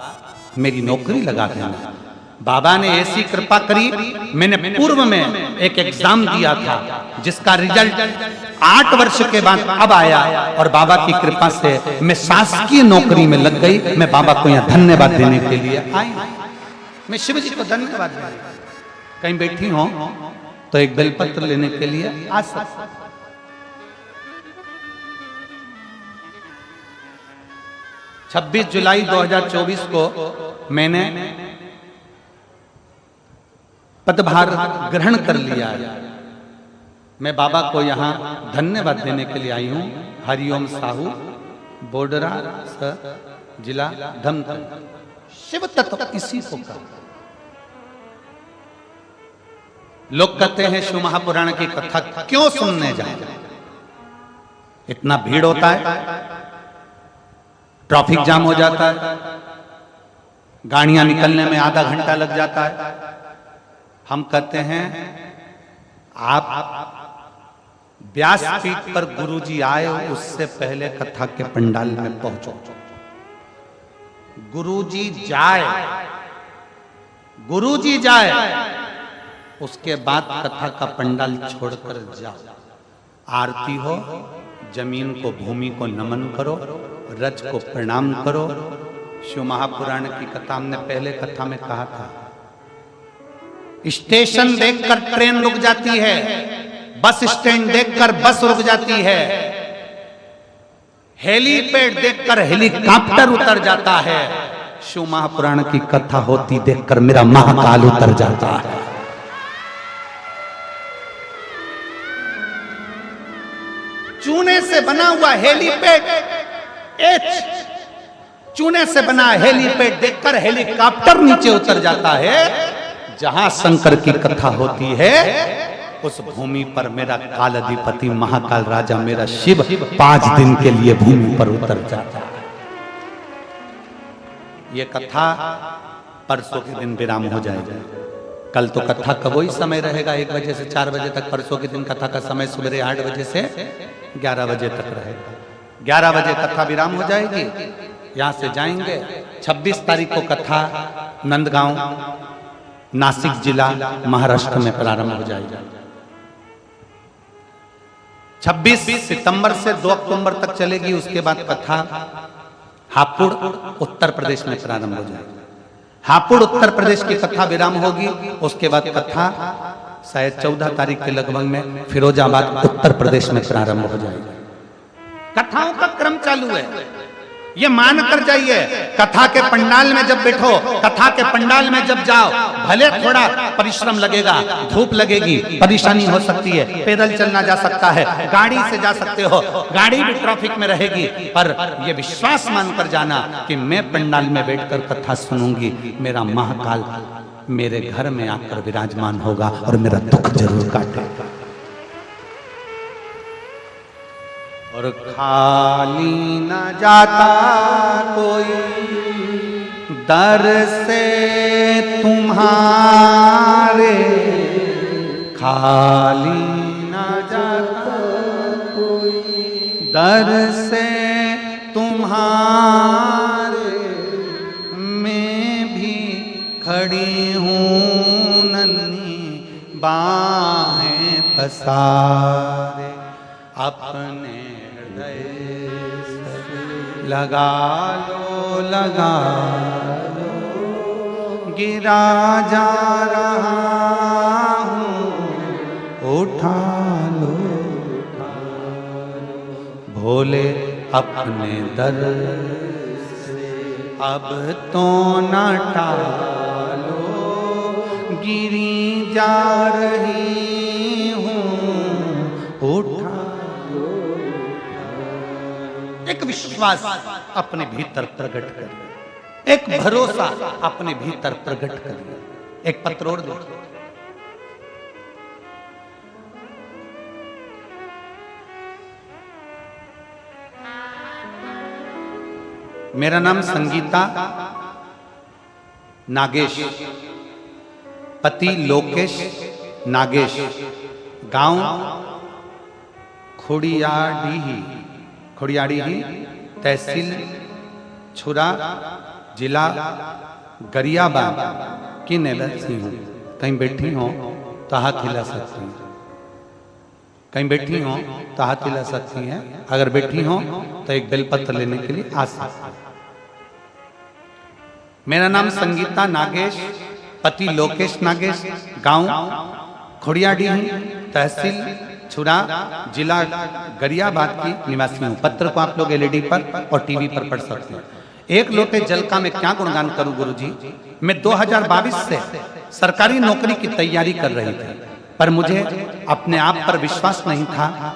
मेरी नौकरी लगा देना। बाबा ने ऐसी कृपा करी, मैंने पूर्व में एक एग्जाम दिया था जिसका रिजल्ट 8 वर्ष के बाद अब आया, और बाबा की कृपा से मैं शासकीय नौकरी में लग गई। मैं बाबा को यहाँ धन्यवाद देने के लिए आई, मैं शिव जी को धन्यवाद देने। कहीं बैठी हो तो एक बेलपत्र लेने के लिए आ सकते। 26 जुलाई 2024 को मैंने पदभार ग्रहण कर लिया है। मैं बाबा को यहाँ धन्यवाद देने के लिए आई हूँ। हरिओम साहू, बोडरा जिला धमतरी। शिव तत्व इसी को का। लोग कहते हैं शिव महापुराण की कथा क्यों सुनने जाए, इतना भीड़ होता है, ट्रैफिक जाम हो जाता है, गाड़ियां निकलने में आधा घंटा लग जाता है। हम कहते हैं आप व्यासपीठ पर गुरुजी आए उससे पहले कथा के पंडाल में पहुंचो। गुरुजी जाए उसके बाद कथा का पंडाल छोड़कर जाओ। आरती हो, जमीन को भूमि को नमन करो, रज को प्रणाम करो। शिव महापुराण की कथा हमने पहले कथा में कहा था, स्टेशन देखकर ट्रेन रुक जाती है, बस स्टैंड देखकर बस रुक जाती है, हेलीपैड देखकर हेलीकॉप्टर उतर जाता है। शिव महापुराण की कथा होती देखकर मेरा महाकाल उतर जाता है। चूने से बना हुआ हेलीपैड, चूने से बना हेलीपैड देखकर हेलीकॉप्टर नीचे उतर जाता है। जहां शंकर की कथा होती है उस भूमि पर मेरा काल अधिपति महाकाल राजा मेरा शिव 5 दिन के लिए भूमि पर उतर जाता है। ये कथा परसों के दिन विराम हो जाएगा। कल तो कथा का वही समय रहेगा, 1 बजे से 4 बजे तक। परसों के दिन कथा का समय सुबह 8 बजे से 11 बजे तक रहेगा। 11 बजे कथा विराम हो जाएगी, यहां से जाएंगे। 26 तारीख को कथा नंदगांव नासिक जिला महाराष्ट्र में प्रारंभ हो जाएगा। 26 सितंबर से 2 अक्टूबर तक चलेगी। उसके बाद कथा हापुड़ उत्तर प्रदेश में प्रारंभ हो जाएगी। हापुड़ उत्तर प्रदेश की कथा विराम होगी। उसके बाद कथा शायद 14 तारीख के लगभग में फिरोजाबाद उत्तर प्रदेश में प्रारंभ हो जाएगी। कथाओं का क्रम चालू है, ये मान कर जाइए। कथा के पंडाल में जब बैठो, कथा के पंडाल में जब जाओ, भले थोड़ा परिश्रम लगेगा, धूप लगेगी, परेशानी हो सकती है, पैदल चलना जा सकता है, गाड़ी से जा सकते हो, गाड़ी भी ट्रैफिक में रहेगी, पर यह विश्वास मानकर जाना कि मैं पंडाल में बैठकर कथा सुनूंगी, मेरा महाकाल मेरे घर में आकर विराजमान होगा और मेरा दुख जरूर काटेगा। और खाली न जाता कोई दर से तुम्हारे, खाली न जाता कोई दर से तुम्हारे, मैं भी खड़ी हूँ नन्ही बाहें पसारे, अपने लगा लो गिरा जा रहा हूँ, उठा लो भोले अपने दर से अब तो न टालो, गिरी जा रही हूँ, उठा। एक विश्वास अपने भीतर प्रकट करिए, एक भरोसा अपने भीतर प्रकट करिए। एक पत्र और दो। मेरा नाम संगीता नागेश, पति लोकेश नागेश, गांव खोड़ियाड़ी, तहसील छुरा, जिला गरियाबंद, कि नेलसी हूँ, कहीं बैठी हो तो हाथ हिला सकती हैं, कहीं बैठी हो तो हाथ हिला सकती हैं, अगर बैठी हो तो एक बेलपत्र लेने के लिए आ सकती हैं। मेरा नाम संगीता नागेश, पति लोकेश नागेश, गांव खोड़ियाडीह, तहसील छुरा, जिला गरियाबाद की निवासी हूँ। पत्र को आप लोग एलईडी पर और टीवी पर पढ़ सकते हैं। एक लोटे जल का मैं क्या गुणगान करूं गुरुजी। मैं 2022 से सरकारी नौकरी की तैयारी कर रही थी, पर मुझे अपने आप पर विश्वास नहीं था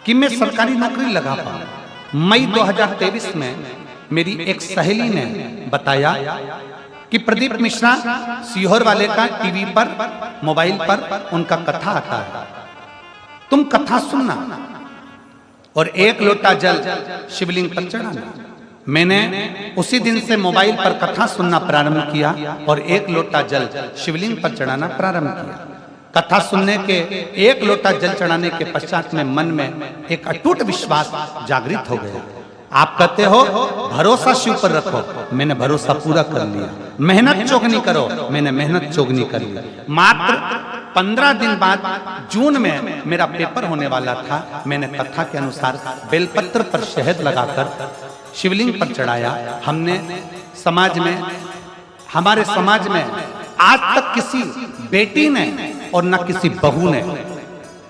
कि मैं सरकारी नौकरी लगा पाऊं। मई 2023 में मेरी एक सहेली ने बताया कि प्रदीप मिश्रा सीहोर वाले का टीवी पर मोबाइल पर उनका कथा आता है, तुम कथा सुनना और एक लोटा जल शिवलिंग पर चढ़ाना। मैंने उसी दिन से मोबाइल पर कथा सुनना प्रारंभ किया और एक लोटा जल शिवलिंग पर चढ़ाना प्रारंभ किया। कथा सुनने के एक लोटा जल चढ़ाने के पश्चात में मन में एक अटूट विश्वास जागृत हो गया। आप कहते हो भरोसा शिव पर रखो, मैंने भरोसा पूरा कर लिया। मेहनत चोगनी करो, मैंने मेहनत चोगनी कर ली। मात्र 15 दिन बाद जून में मेरा पेपर होने वाला था। मैंने कथा के अनुसार बेलपत्र पर शहद लगाकर शिवलिंग पर चढ़ाया। हमने समाज में, हमारे समाज में आज तक किसी बेटी ने और न किसी बहू ने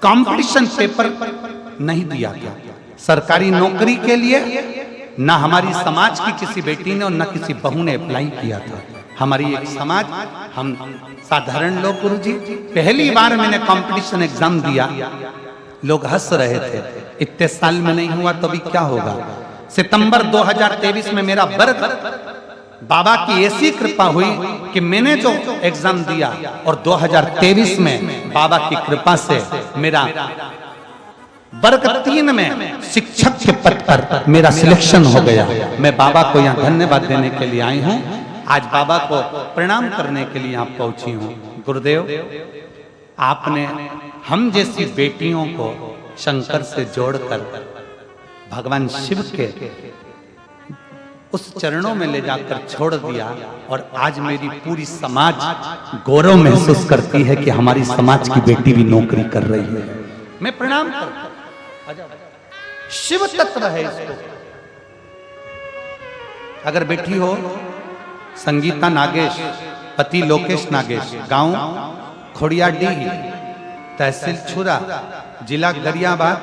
कंपटीशन पेपर नहीं दिया था सरकारी नौकरी के लिए। न हमारी समाज की किसी बेटी ने और न किसी बहू ने अप्लाई किया था। हमारी एक समाज, हम साधारण लोग गुरुजी, पहली बार मैंने कंपटीशन एग्जाम दिया, लोग हंस रहे थे। इतने साल में नहीं हुआ तो अभी क्या होगा। सितंबर 2023 में मेरा वर्ग, बाबा की ऐसी कृपा हुई कि मैंने जो एग्जाम दिया और 2023 में बाबा की कृपा से मेरा वर्ग 3 में शिक्षक के पद पर मेरा सिलेक्शन हो गया। मैं बाबा को यहाँ धन्यवाद देने के लिए आई हूँ। आज बाबा को प्रणाम करने के लिए यहाँ पहुंची हूँ। गुरुदेव, आपने हम जैसी बेटियों को शंकर से जोड़कर भगवान शिव के उस चरणों में ले जाकर छोड़ दिया और आज मेरी पूरी समाज गौरव महसूस करती है कि हमारी समाज की बेटी भी नौकरी कर रही है। मैं प्रणाम करता हूं। शिव तत्व है इसको। अगर बेटी हो संगीता नागेश, पति लोकेश नागेश, गांव खोड़ियाडीह, तहसील छुरा, जिला गरियाबाद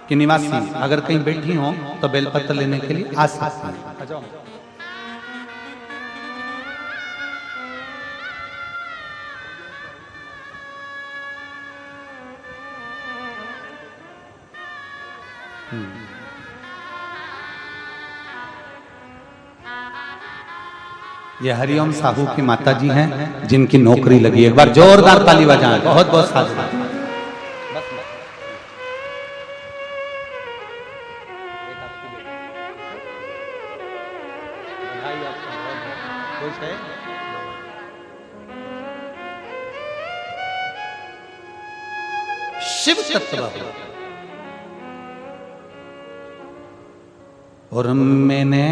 की निवासी, अगर कहीं बैठी हो तो बेलपत्र लेने के लिए आ सकती हैं। ये हरिओम साहू की माता जी हैं जिनकी नौकरी लगी। एक बार जोरदार ताली बजाएं। बहुत बहुत साधुवाद। शिव तत्व और मैंने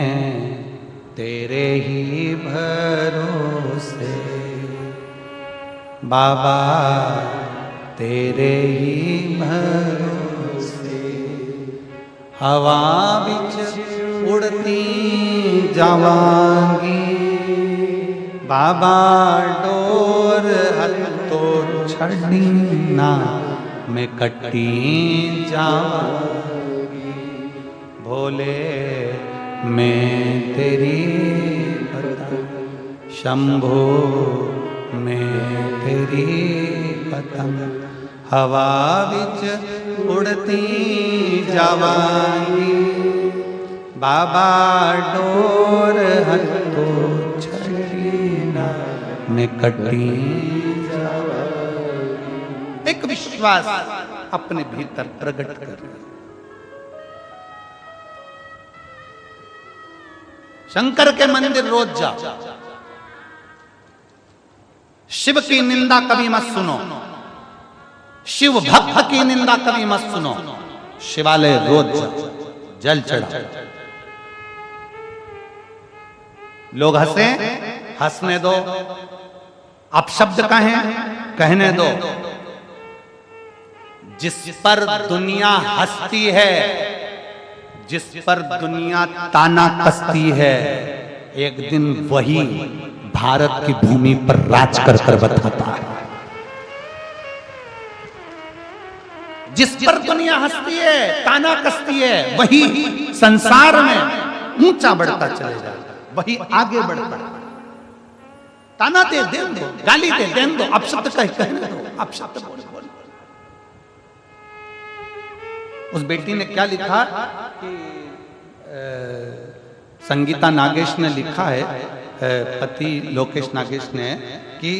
तेरे ही भरोसे बाबा, तेरे ही भरोसे हवा बिच उड़ती जावांगी बाबा, डोर हत्तो छड़ी ना मैं कटी जावांगी। भोले मैं तेरी पतंग, शंभो मैं तेरी पतंग, हवा विच उड़ती जावांगी बाबा, डोर हत्तो छड़ी ना मैं कटी जावांगी। एक विश्वास अपने भीतर प्रकट कर। शंकर के मंदिर रोज जाओ। शिव की निंदा कभी मत सुनो, शिव भक्त की निंदा कभी मत सुनो। शिवालय रोज जाओ, जल चढ़ाओ। लोग हंसे, हंसने दो, आप शब्द कहें, कहने दो। जिस पर दुनिया हंसती है, जिस पर दुनिया ताना कसती है, एक दिन वही भारत की भूमि पर राज कर कर बताता है। जिस पर दुनिया हंसती है, ताना कसती है, वही संसार में ऊंचा बढ़ता चले जाता, वही आगे बढ़ता है। ताना दे देन दो, गाली दे देन दो, अपशब्द कहने दो, अपशब्द बोल। उस बेटी ने क्या लिखा कि संगीता नागेश ने लिखा है, पति लोकेश नागेश ने, कि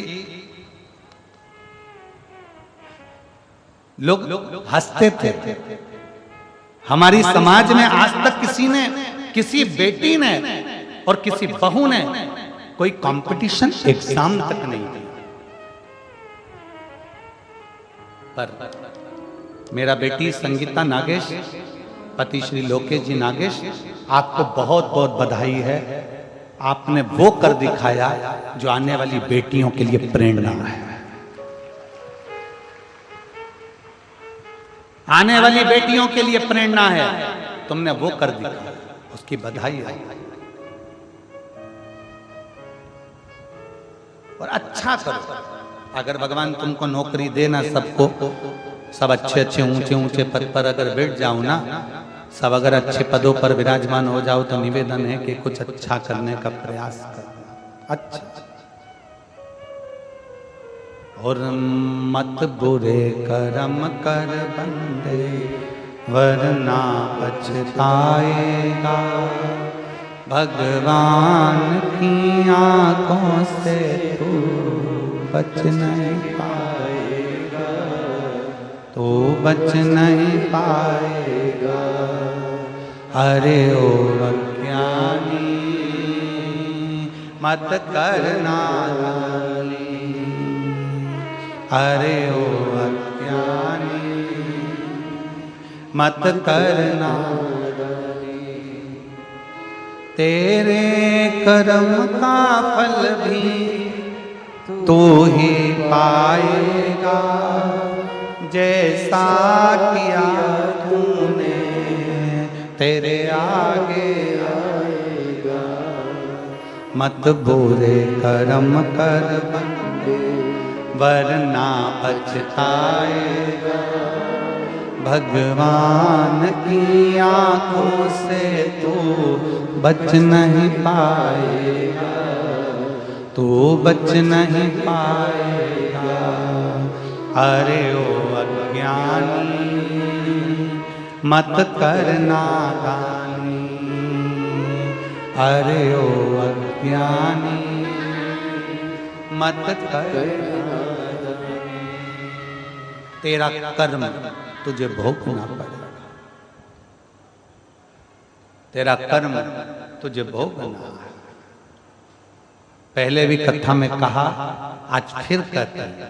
लोग हंसते थे। हमारी समाज में आज तक किसी ने, किसी बेटी ने और किसी बहू ने कोई कंपटीशन एग्जाम तक नहीं दिया। पर मेरा बेटी संगीता नागेश, पति श्री लोकेश जी नागेश, आपको बहुत बहुत बधाई है। आपने वो कर दिखाया जो आने वाली बेटियों के लिए प्रेरणा है। आने वाली बेटियों के लिए प्रेरणा है, तुमने वो कर दिखाया, उसकी बधाई है। और अच्छा करो। अगर भगवान तुमको नौकरी देना, सबको, सब अच्छे अच्छे ऊंचे ऊंचे पद पर अगर बैठ जाओ ना, सब अगर अच्छे पदों पर विराजमान हो जाओ, तो निवेदन है कि कुछ अच्छा करने का प्रयास करना। अच्छा, और मत बुरे कर्म कर बंदे, वरना पछताएगा। भगवान की आंखों से तू बच नहीं पाएगा, तू बच नहीं पाएगा। अरे ओ अज्ञानी, मत करना गाली। अरे ओ अज्ञानी, मत करना गाली। तेरे कर्म का फल भी तू ही पाएगा, जैसा किया तूने तेरे आगे आएगा। मत बुरे कर्म कर बंदे, वरना पछताएगा। भगवान की आंखों से तू बच नहीं पाएगा, तू बच नहीं पाएगा। अरे ओ अज्ञानी, मत करना गानी। अरे ओ अज्ञानी, मत करना गानी। तेरा कर्म तुझे भोगना पड़ेगा, तेरा कर्म तुझे भोगना है। पहले भी कथा में कहा, आज फिर कहते हैं,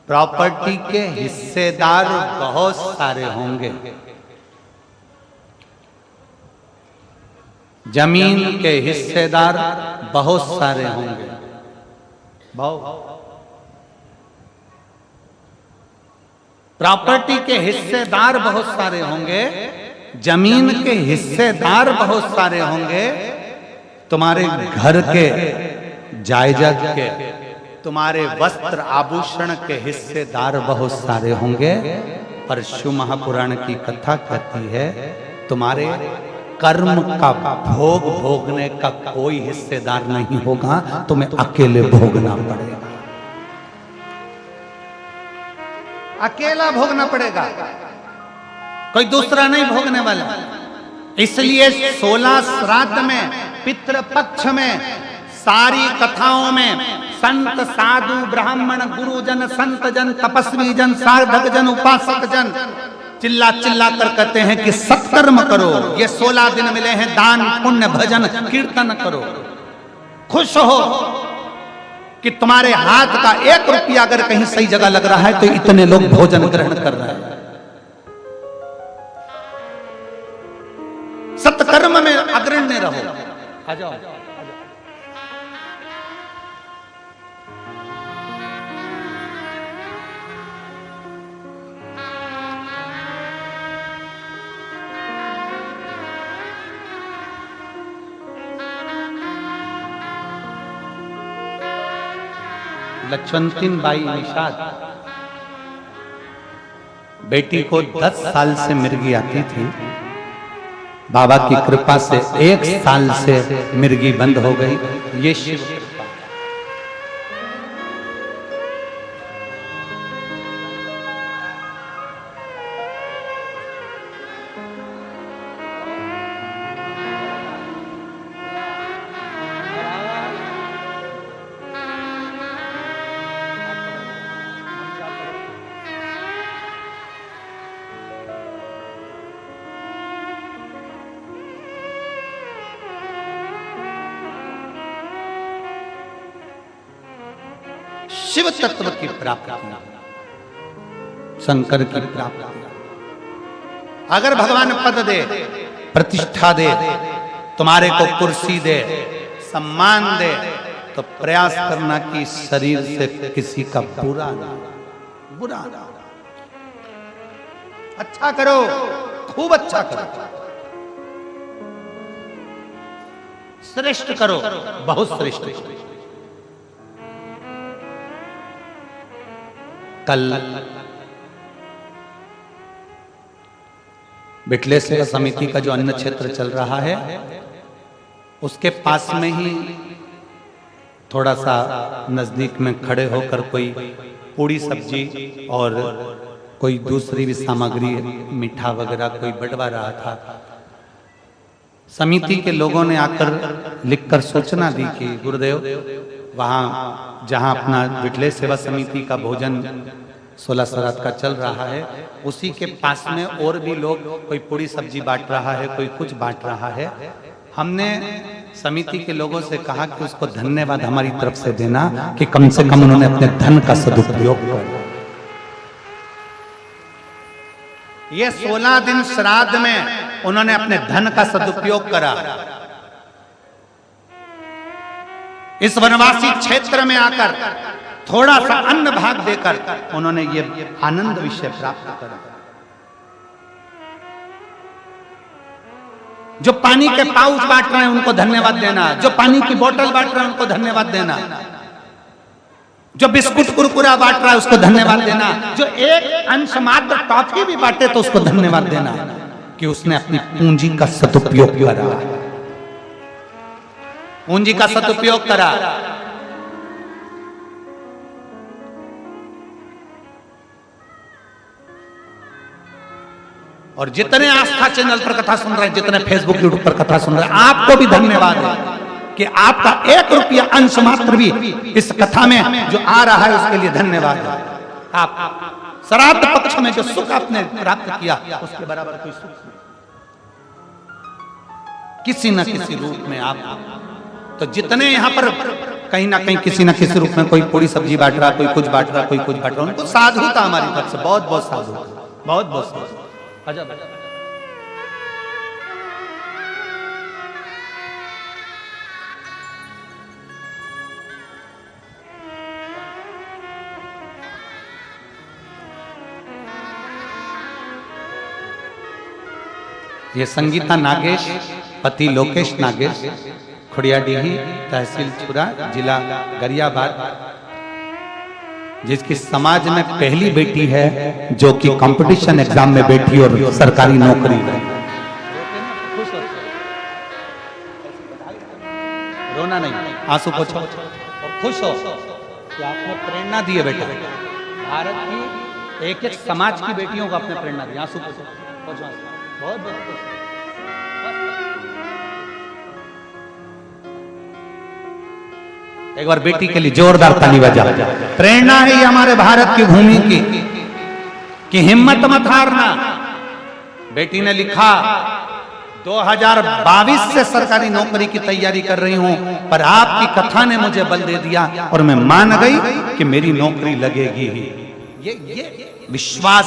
प्रॉपर्टी के हिस्सेदार बहुत सारे होंगे। जमीन के हिस्सेदार बहुत सारे होंगे। प्रॉपर्टी के हिस्सेदार बहुत सारे होंगे, जमीन के हिस्सेदार बहुत सारे होंगे, तुम्हारे घर के जायदाद के, तुम्हारे वस्त्र आभूषण के हिस्सेदार बहुत सारे होंगे। पर शिव महापुराण की कथा कहती है, तुम्हारे कर्म का भोग भोगने का कोई हिस्सेदार नहीं होगा, तुम्हें अकेले भोगना पड़ेगा, अकेला भोगना पड़ेगा, कोई दूसरा नहीं भोगने वाला। इसलिए 16 श्राद्ध में, पितृपक्ष में, सारी कथाओं में संत साधु ब्राह्मण गुरुजन संत जन तपस्वी जन साधक जन उपासक जन चिल्ला चिल्ला कर कहते हैं कि सत्कर्म करो। ये 16 दिन मिले हैं, दान पुण्य भजन कीर्तन करो। खुश हो कि तुम्हारे हाथ का 1 रुपया अगर कहीं सही जगह लग रहा है तो इतने लोग भोजन ग्रहण कर रहे हैं। सत्कर्म में अग्रण्य रहो। आ जाओ। लक्ष्मणतीन बाई निषाद बेटी को 10 साल से मिर्गी आती थी। बाबा की कृपा से 1 साल से मिर्गी बंद हो गई। ये शिव कृपा। शिव तत्व की प्राप्ति, शंकर की प्राप्ति। अगर भगवान पद दे, प्रतिष्ठा दे, तुम्हारे को कुर्सी दे, सम्मान दे, तो प्रयास करना कि शरीर से किसी का बुरा ना, बुरा ना। अच्छा करो, खूब अच्छा करो, श्रेष्ठ करो, बहुत श्रेष्ठ करो। कल बिटले सेवा समिति का जो अन्न क्षेत्र चल रहा है, उसके पास में ही थोड़ा सा नजदीक में खड़े होकर कोई पूड़ी सब्जी और कोई दूसरी भी सामग्री, मीठा वगैरह कोई बंटवा रहा था। समिति के लोगों ने आकर लिखकर सूचना दी कि गुरुदेव, वहाँ जहाँ अपना बिटले सेवा समिति का भोजन 16 श्राद्ध का चल रहा है, उसी के पास में और भी लोग, कोई पूरी सब्जी बांट रहा है, कोई कुछ बांट रहा है। हमने समिति के लोगों से कहा कि उसको धन्यवाद हमारी तरफ से देना कि कम से कम उन्होंने अपने धन का सदुपयोग किया। ये 16 दिन श्राद्ध में उन्होंने अपने धन का सदुपयोग करा। इस वनवासी क्षेत्र में आकर थोड़ा सा अन्न भाग देकर उन्होंने ये आनंद विषय प्राप्त करा। जो पानी के पाउच बांट रहे हैं उनको धन्यवाद देना, जो पानी की बोतल बांट रहे हैं उनको धन्यवाद देना, जो बिस्कुट कुरकुरा बांट रहा है उसको धन्यवाद देना, जो एक अंश मात्र टॉफी भी बांटे तो उसको धन्यवाद देना कि उसने अपनी पूंजी का सदुपयोग करा, पूंजी का सदुपयोग करा। और जितने आस्था चैनल पर कथा सुन रहे हैं, जितने फेसबुक यूट्यूब पर कथा सुन रहे हैं, आपको भी धन्यवाद है कि आपका 1 रुपया अंश मात्र भी इस कथा में जो आ रहा है उसके लिए धन्यवाद है। आप श्राद्ध पक्ष में जो सुख आपने प्राप्त किया उसके बराबर कोई सुख नहीं, किसी न किसी रूप में आप। तो जितने यहाँ पर कहीं ना कहीं किसी न किसी रूप में कोई पूरी सब्जी बांट रहा, कोई कुछ बांट रहा, कोई कुछ बांट रहा, उनको साधुता हमारी तरफ से बहुत बहुत साधु, बहुत बहुत साधु। ये संगीता नागेश, पति लोकेश नागेश, खुड़ियाडीही, तहसील छुरा, जिला गरियाबाद, जिसकी समाज में पहली बेटी है जो कि कंपटीशन एग्जाम में बैठी और सरकारी नौकरी है। रोना नहीं, आंसू पोछो और खुश हो कि आपने प्रेरणा दी है बेटा। भारत की एक एक समाज की बेटियों को आपने प्रेरणा दी। आंसू पोछो, बहुत बहुत खुश। एक बार बेटी के लिए जोरदार ताली बजा। प्रेरणा है ये हमारे भारत की भूमि की कि हिम्मत मत हारना। बेटी ने लिखा 2022 से सरकारी नौकरी की तैयारी कर रही हूं, पर आपकी कथा ने मुझे बल दे दिया और मैं मान गई कि मेरी नौकरी लगेगी ही। ये विश्वास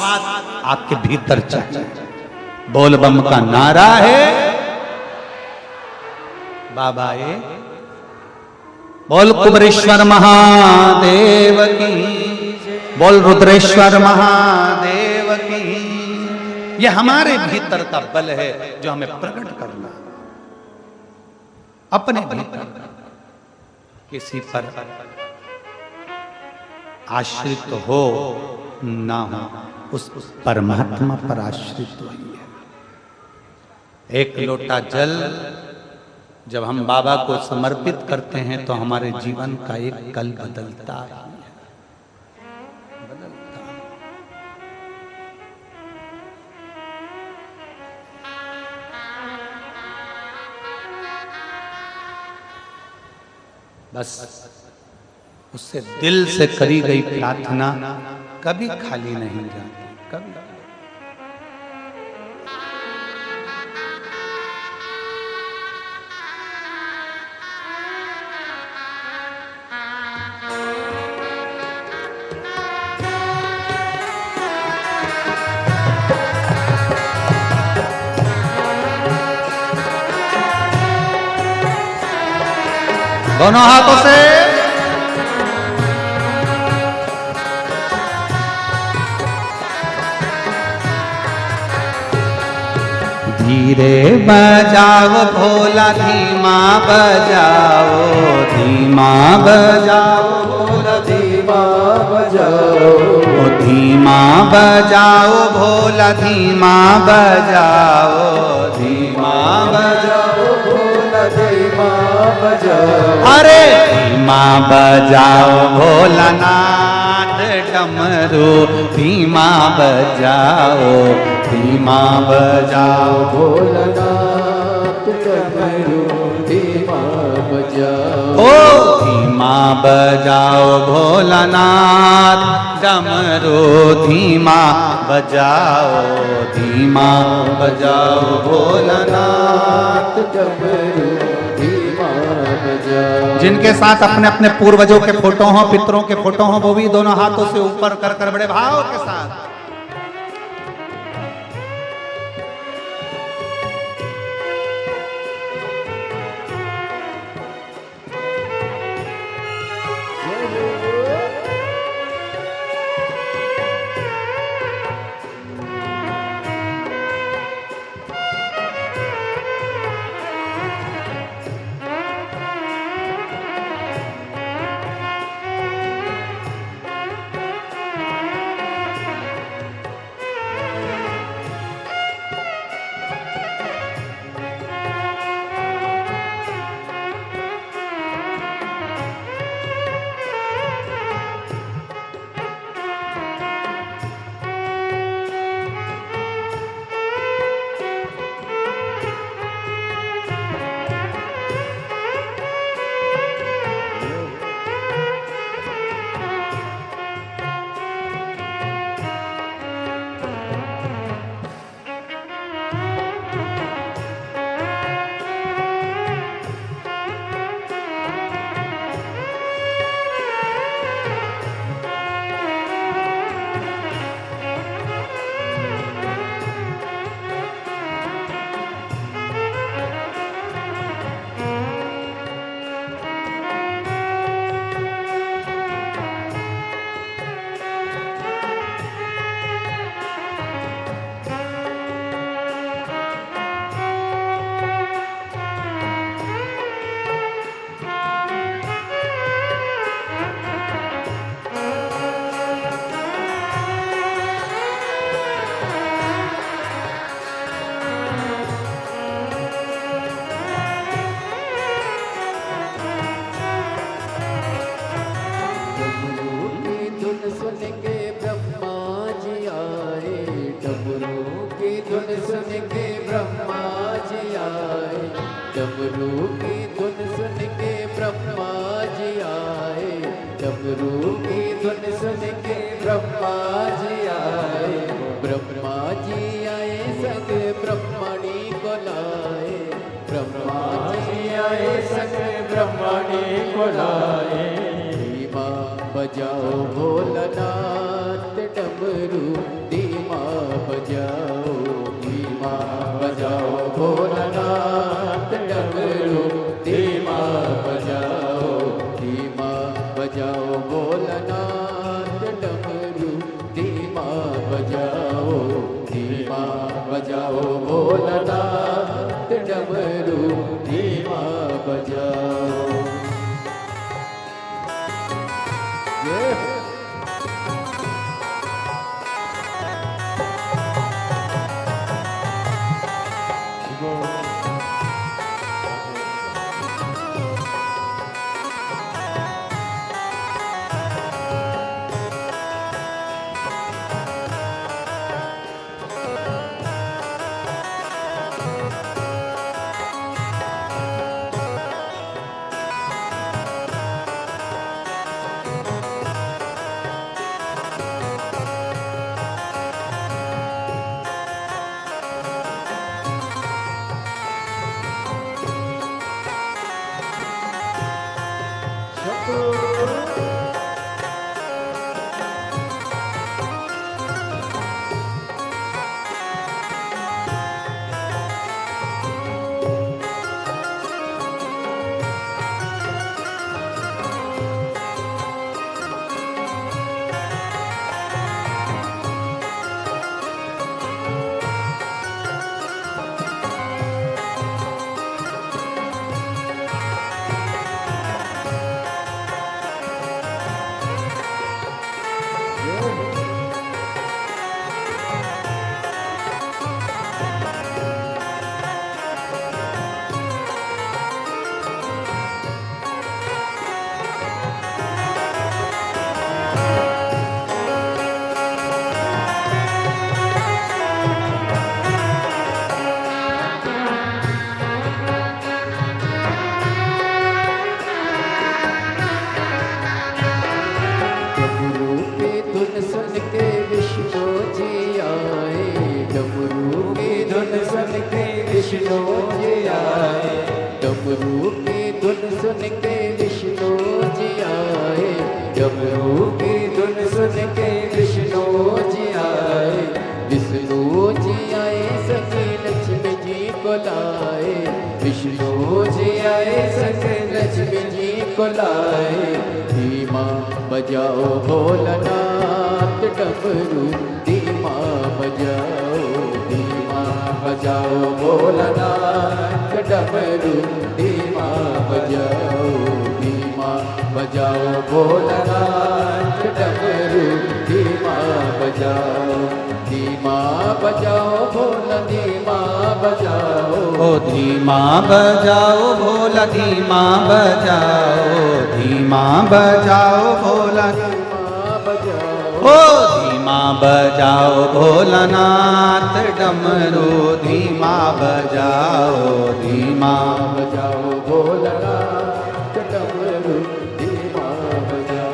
आपके भीतर चाहिए। बोल बम का नारा है बाबा ये, बोल कुबरेश्वर महादेव की, बोल रुद्रेश्वर महादेव की। ये हमारे भीतर का बल है जो हमें प्रकट करना अपने भीतर। किसी पर आश्रित हो ना हो, उस परमात्मा पर आश्रित वही है। एक लोटा जल जब हम बाबा को समर्पित करते हैं तो हमारे जीवन का एक कल बदलता है। बस उससे दिल से करी गई प्रार्थना कभी खाली नहीं जाती, कभी। दोनों हाथों से धीरे बजाओ भोला, धीमा बजाओ, धीमा बजाओ भोला, धीमा बजाओ, धीमा बजाओ भोला, धीमा बजाओ, धीमा बजाओ भोला, धीमा बजाओ। अरे धीमा बजाओ भोलानाथ डमरू, धीमा बजाओ, धीमा बजाओ भोलानाथ डमरू, धीमा बजाओ। ओ धीमा बजाओ भोलानाथ डमरू, धीमा बजाओ, धीमा बजाओ भोलानाथ डमरू, धीमा बजाओ। जिनके साथ अपने अपने पूर्वजों के फोटो हों, पितरों के फोटो हों, वो भी दोनों हाथों से ऊपर कर कर बड़े भाव के साथ
डमरू की धुन सुन के ब्रह्मा जी आए, डमरू की धुन सुन के ब्रह्मा जी आए, ब्रह्मा जी आए संग ब्रह्मणी को लाए, ब्रह्मा जी आए संग ब्रह्मणी को लाए। धीमा बजाओ भोलानाथ डमरू, धीमा बजाओ, धीमा बजाओ भोलानाथ डमरू, धीमा बजाओ, धीमा बजाओ भोलानाथ डमरू, धीमा बजाओ, धीमा बजाओ भोलानाथ डमरू, धीमा बजाओ। सुन के विष्णु जी आए, डमरू की धुन सुन के विष्णु जी आए। विष्णु जी आए सखी लक्ष्मी जी को लाए, विष्णु जी आए सखी लक्ष्मी जी को लाए। धीमा बजाओ भोलानाथ डमरू, धीमा बजाओ, धीमा बजाओ भोलानाथ डमरू, धीमा बजाओ, धीमा बजाओ भोलानाथ डमरू, धीमा बजाओ, धीमा बजाओ भोला, धीमा बजाओ,
ओ धीमा बजाओ भोला, धीमा बजाओ, धीमा बजाओ भोला,
धीमा बजाओ,
ओ धीमा बजाओ भोलानाथ डमरू, धीमा बजाओ, धीमा
बजाओ भोलानाथ डमरू, धीमा बजाओ।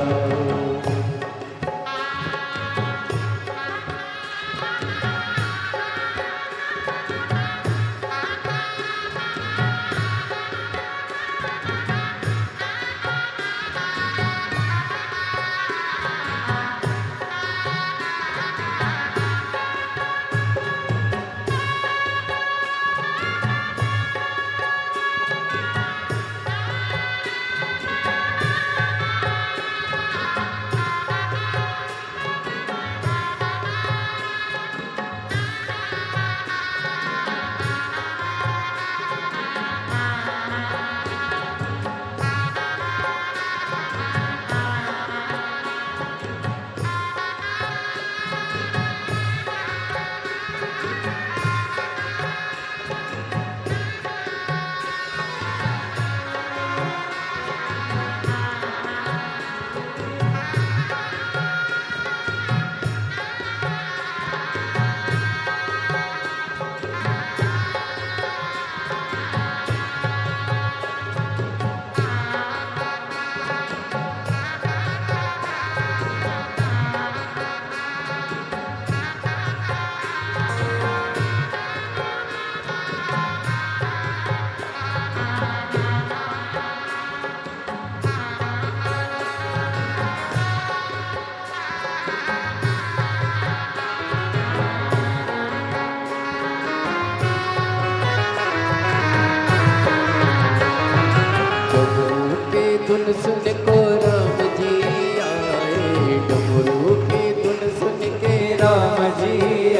धुन सुन को राम जी आए, डमरू की धुन सुन के राम जी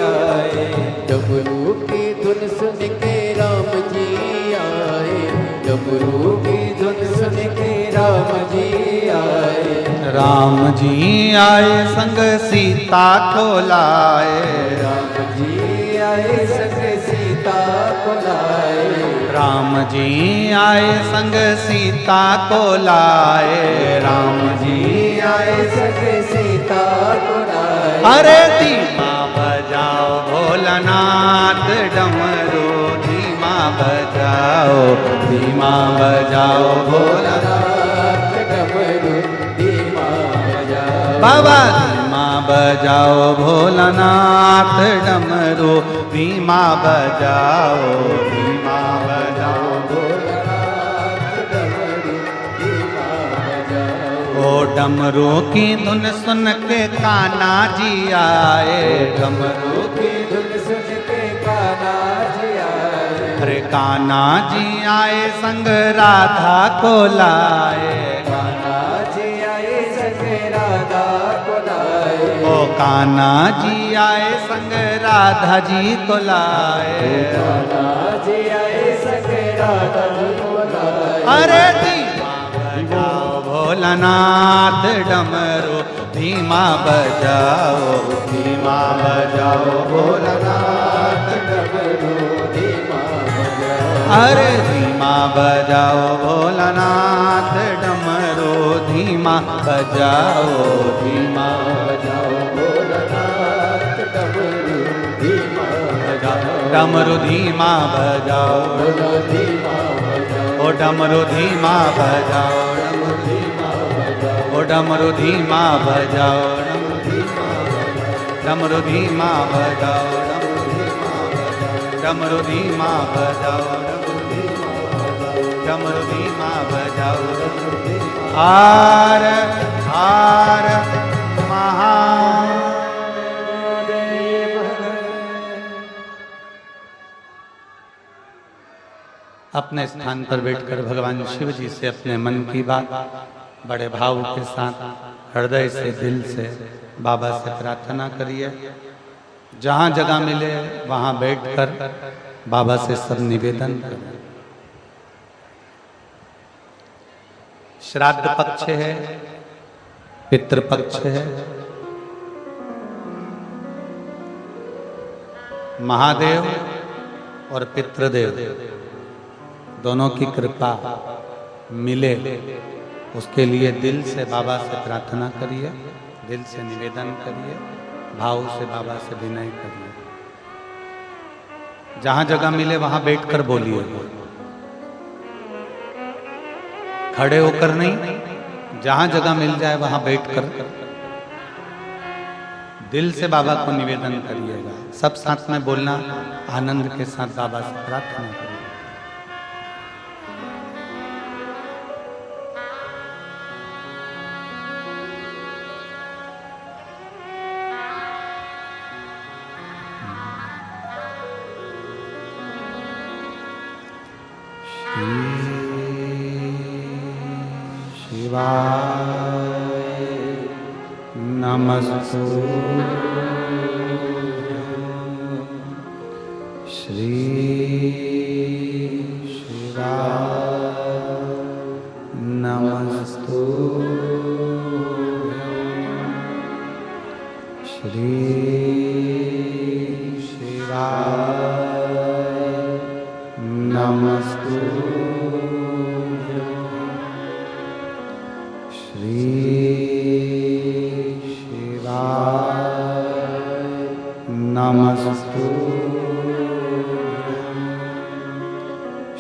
आए, डमरू की धुन सुन के राम जी आए, डमरू की धुन सुन के राम जी आए।
राम जी आए संग सीता को लाए,
राम जी आए संग सीता को लाए,
राम जी आए संग सीता को लाए, राम जी
आए संग सीता को लाए।
अरे धीमा बजाओ भोलानाथ डमरू, धीमा बजाओ, धीमा बजाओ भोलानाथ
डमरू, धीमा बजाओ,
बाबा धीमा बजाओ भोलानाथ डमरू, धीमा बजाओ, धीमा बजाओ
भोलानाथ डमरू, धीमा बजाओ।
ओ डमरू की धुन सुन के कान्हा जी आए, डमरू
की धुन सुन के कान्हा जी आए,
अरे कान्हा जी आए संग राधा को लाए,
कान्हा जी आए संग राधा को लाए,
ओ कान्हा जी आए संग राधा जी को लाए।
कान्हा जी आए संग राधा जी को लाए।
अरे धीमा बजाओ भोलानाथ डमरू, धीमा बजाओ, धीमा बजाओ भोलानाथ
डमरू, धीमा बजाओ,
अरे धीमा बजाओ भोलानाथ डमरू, धीमा बजाओ, धीमा
बजाओ भोलानाथ डमरू, धीमा बजाओ,
डमरू धीमा बजाओ,
भोला धीमा बजाओ,
ओ डमरू धीमा बजाओ,
डमरू धीमा बजाओ,
ओ डमरू धीमा बजाओ, डमरू धीमा बजाओ, डमरू धीमा बजाओ, डमरू धीमा बजाओ, हार हार महादेव। अपने स्थान पर बैठकर भगवान शिव जी से अपने मन की बात बड़े भाव के साथ हृदय से दिल से बाबा से प्रार्थना करिए। जहाँ जगह मिले वहाँ बैठकर बाबा से सब निवेदन करें। श्राद्ध पक्ष है, पितृ पक्ष है, महादेव और पितृदेव दोनों की कृपा मिले, उसके लिए दिल से बाबा से प्रार्थना करिए, दिल से निवेदन करिए, भाव से बाबा से विनय करिए। जहां जगह मिले वहां बैठकर बोलिए, खड़े होकर नहीं, जहां जगह मिल जाए वहां बैठकर दिल से बाबा को निवेदन करिएगा। सब साथ में बोलना, आनंद के साथ बाबा से प्रार्थना करिए। शिवाय नमस्तुभ्यं, श्री शिवाय नमस्तुभ्यं, श्री शिवाय नमस्तुभ्यं, श्री शिवाय नमस्तुभ्यं,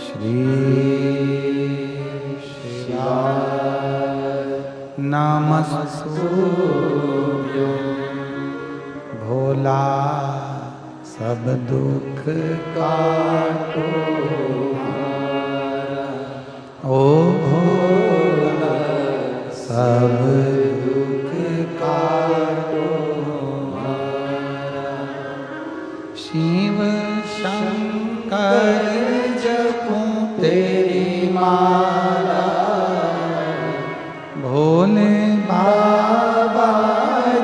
श्री शिवाय नमस्तुभ्यं। भोला सब दुख काटो ओ भोला, सब दुख काटो शिव शंकर जपूं तेरी माला, भोले बाबा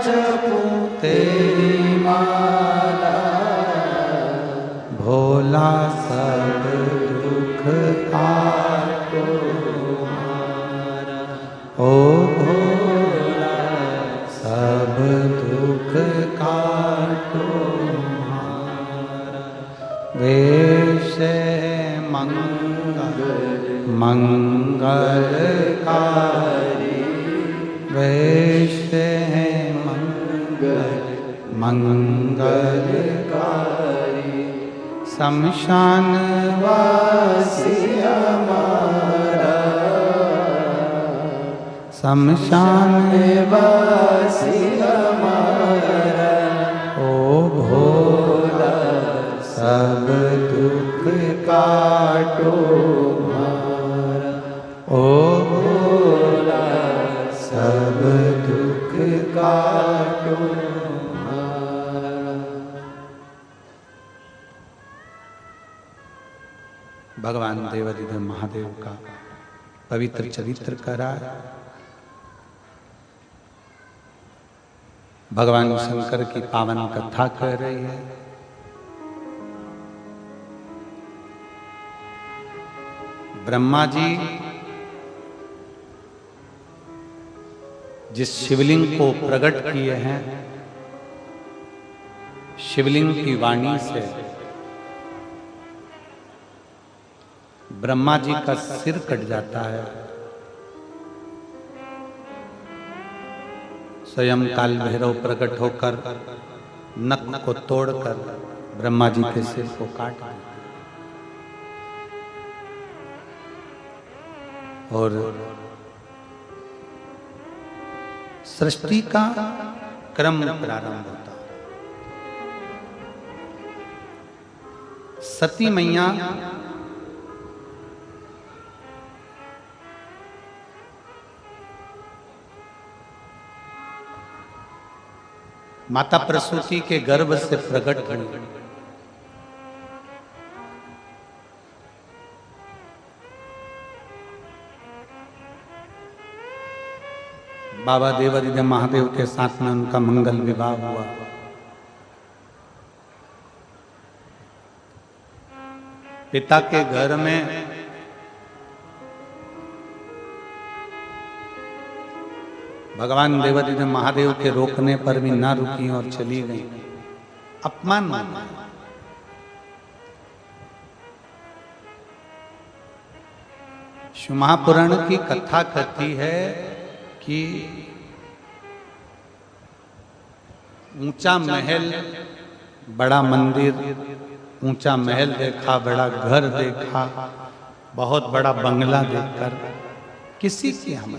जपूं तेरी माला, भोला सब दुख काटो ओ भोला, सब दुख काटो वेश मंगलकारी, वेश मंगलकारी, शमशान वासी हमारा, शमशान वासी हमारा, ओ भोला सब दुख काटो हमारा, ओ भोला सब दुख काटो हमारा। भगवान देवाधिदेव महादेव का पवित्र चरित्र करा, भगवान शंकर की पावन कथा कर रही है। ब्रह्मा जी जिस शिवलिंग को प्रकट किए हैं, शिवलिंग की वाणी से ब्रह्मा जी का सिर कट जाता है। स्वयं काल भैरव प्रकट होकर नख को तोड़कर ब्रह्मा जी के सिर को काट दिया और सृष्टि का क्रम प्रारंभ होता है। सती मैया माता प्रसूति के गर्भ से प्रकट हुई। बाबा देवादिदेव महादेव के साथ में उनका मंगल विवाह हुआ। पिता के घर में भगवान देवादिदेव महादेव के रोकने पर भी ना रुकी और चली गई। अपमान माना। शिव महापुराण की कथा कहती है कि ऊंचा महल, बड़ा मंदिर, ऊंचा महल देखा, बड़ा घर देखा, बहुत बड़ा बंगला देखकर किसी की हम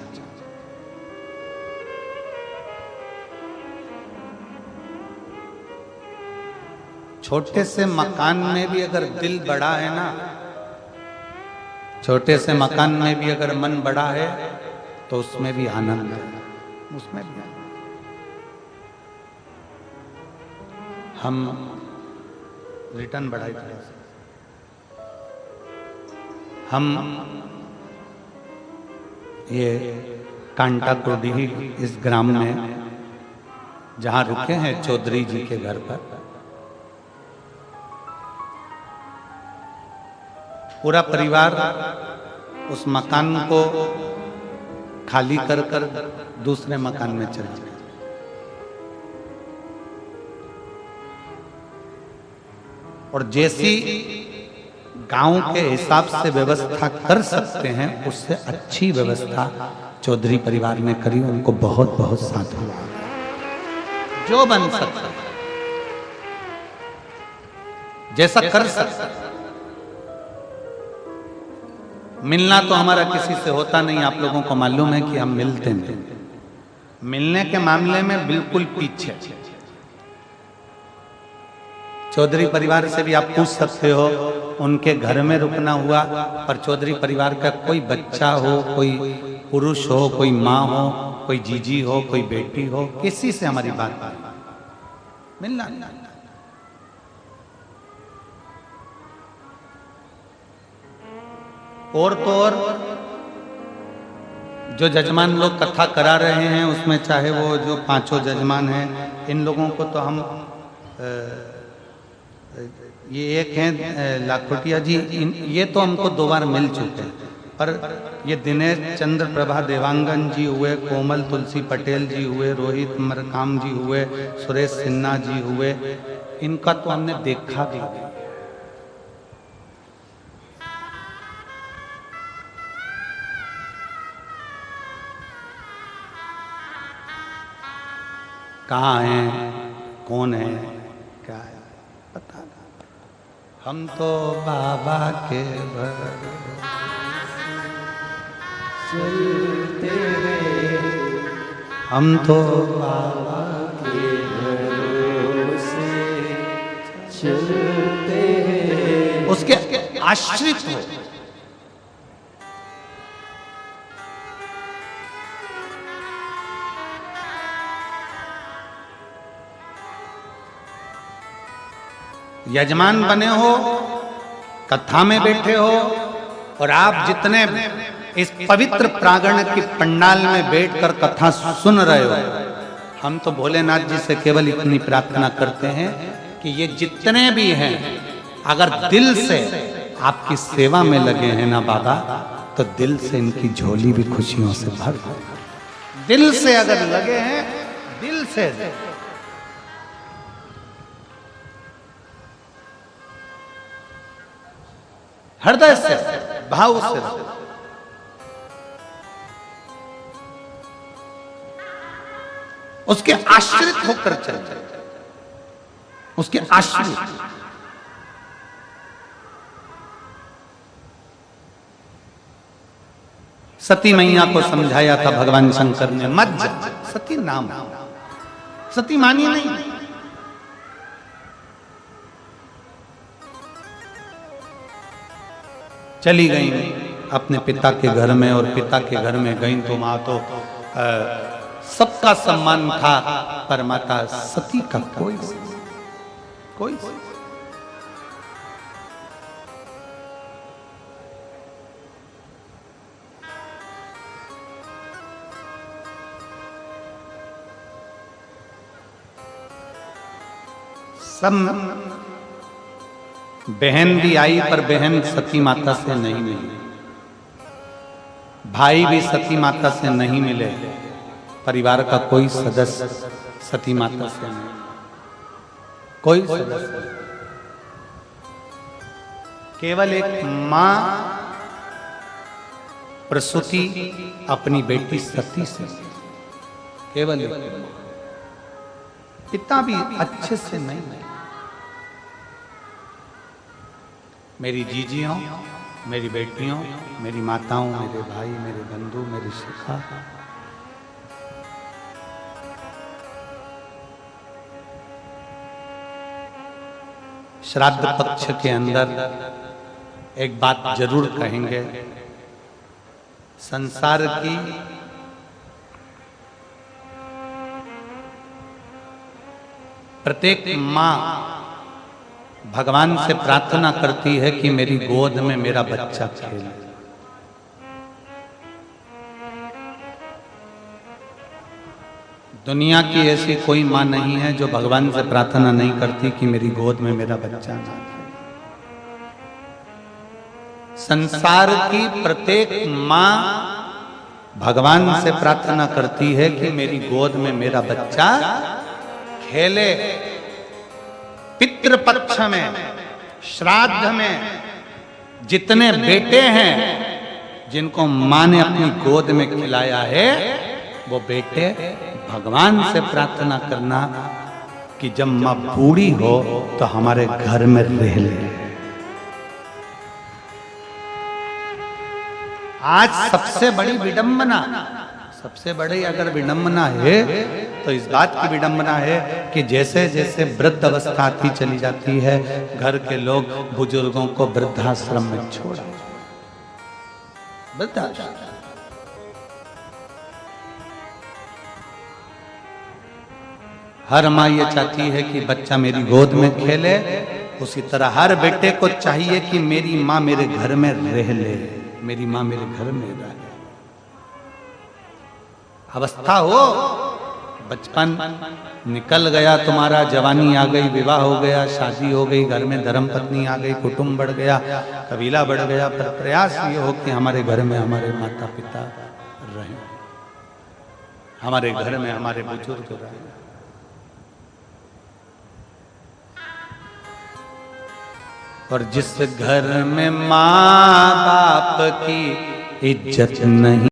छोटे से मकान में भी अगर दिल बड़ा है ना, छोटे से मकान में भी अगर मन बड़ा है तो उसमें भी आनंद है, उसमें भी आनंद। हम रिटर्न बढ़ाई थोड़ा सा। हम ये कांटा कोडीही इस ग्राम में जहां रुके हैं चौधरी जी के घर पर, पूरा परिवार उस मकान को खाली कर कर दूसरे मकान में चला गया। और जैसी गांव के हिसाब से व्यवस्था कर सकते हैं उससे अच्छी व्यवस्था चौधरी परिवार ने करी। उनको बहुत बहुत साधु जो बन सकता जैसा कर सकता। मिलना तो हमारा किसी से होता नहीं, आप लोगों को मालूम है कि हम मिलते नहीं। मिलने के मामले में बिल्कुल पीछे। चौधरी परिवार से भी आप पूछ सकते हो, उनके घर में रुकना हुआ, पर चौधरी परिवार का कोई बच्चा हो, कोई पुरुष हो, कोई माँ हो, कोई जीजी हो, कोई बेटी हो, किसी से हमारी बात नहीं। मिलना और तो और जो जजमान लोग कथा करा रहे हैं उसमें चाहे वो जो पांचों जजमान हैं, इन लोगों को तो हम ये एक हैं लाखोटिया जी, ये तो हमको 2 बार मिल चुके हैं, पर ये दिनेश चंद्र प्रभा देवांगन जी हुए, कोमल तुलसी पटेल जी हुए, रोहित मरकाम जी हुए, सुरेश सिन्हा जी हुए, इनका तो हमने देखा भी। कहाँ हैं, कौन है, क्या है पता नहीं। हम तो बाबा के
चलते हैं,
हम तो बाबा
के भरोसे चलते हैं।
उसके आश्रित हो। यजमान बने हो, कथा में बैठे हो, और आप जितने इस पवित्र प्रांगण की पंडाल में बैठकर कथा सुन रहे हो, हम तो भोलेनाथ जी से केवल इतनी प्रार्थना करते हैं कि ये जितने भी हैं अगर दिल से आपकी सेवा में लगे हैं ना बाबा, तो दिल से इनकी झोली भी खुशियों से भर। दिल से अगर लगे हैं, दिल से, हृदय से, भाव से, उसके आश्रित होकर चलते, उसके आश्रित। सती मैया को समझाया था भगवान शंकर ने, मत जा, सती नाम, सती मानी नहीं। चली गई अपने पिता के घर में, और पिता के घर में गई तो वहां तो सबका सम्मान था, पर माता सती का कोई सब बहन भी आई, पर बहन सती माता से नहीं मिली, भाई भी सती माता से नहीं मिले, परिवार का कोई सदस्य सती माता से नहीं, कोई सदस्य, केवल एक मां प्रसूति अपनी बेटी सती से, केवल एक, पिता भी अच्छे से नहीं। मेरी जीजियों, मेरी बेटियों, मेरी माताओं, मेरे भाई, मेरे बंधु, मेरी शिखा, श्राद्ध पक्ष के अंदर एक बात जरूर कहेंगे, संसार की प्रत्येक मां भगवान से प्रार्थना करती है कि मेरी गोद में मेरा बच्चा खेले। दुनिया की ऐसी कोई मां नहीं है जो भगवान से प्रार्थना नहीं करती कि मेरी गोद में मेरा बच्चा ना खेले। संसार की प्रत्येक मां भगवान से प्रार्थना करती है कि मेरी गोद में मेरा बच्चा खेले। पितृपक्ष में, श्राद्ध में जितने बेटे हैं जिनको मां ने अपनी गोद में खिलाया है, वो बेटे भगवान से प्रार्थना करना कि जब मां बूढ़ी हो तो हमारे घर में रह ले। आज सबसे बड़ी विडंबना, सबसे बड़ी अगर विडंबना है तो इस बात की विडंबना है कि जैसे जैसे वृद्ध अवस्था आती चली जाती है, घर के लोग बुजुर्गों को वृद्धाश्रम में छोड़ा। वृद्धाश्रम, हर माँ ये चाहती है कि बच्चा मेरी गोद में खेले, उसी तरह हर बेटे को चाहिए कि मेरी माँ मेरे घर में रह ले, मेरी माँ मेरे घर में रहे। अवस्था हो, बचपन निकल गया तुम्हारा, जवानी आ गई, विवाह हो गया, शादी हो गई, घर में धर्म पत्नी आ गई, कुटुंब बढ़ गया, कबीला बढ़ गया, पर प्रयास ये हो कि हमारे घर में हमारे माता पिता रहें, हमारे घर में हमारे बुजुर्ग रहें। और जिस घर में माँ बाप की इज्जत नहीं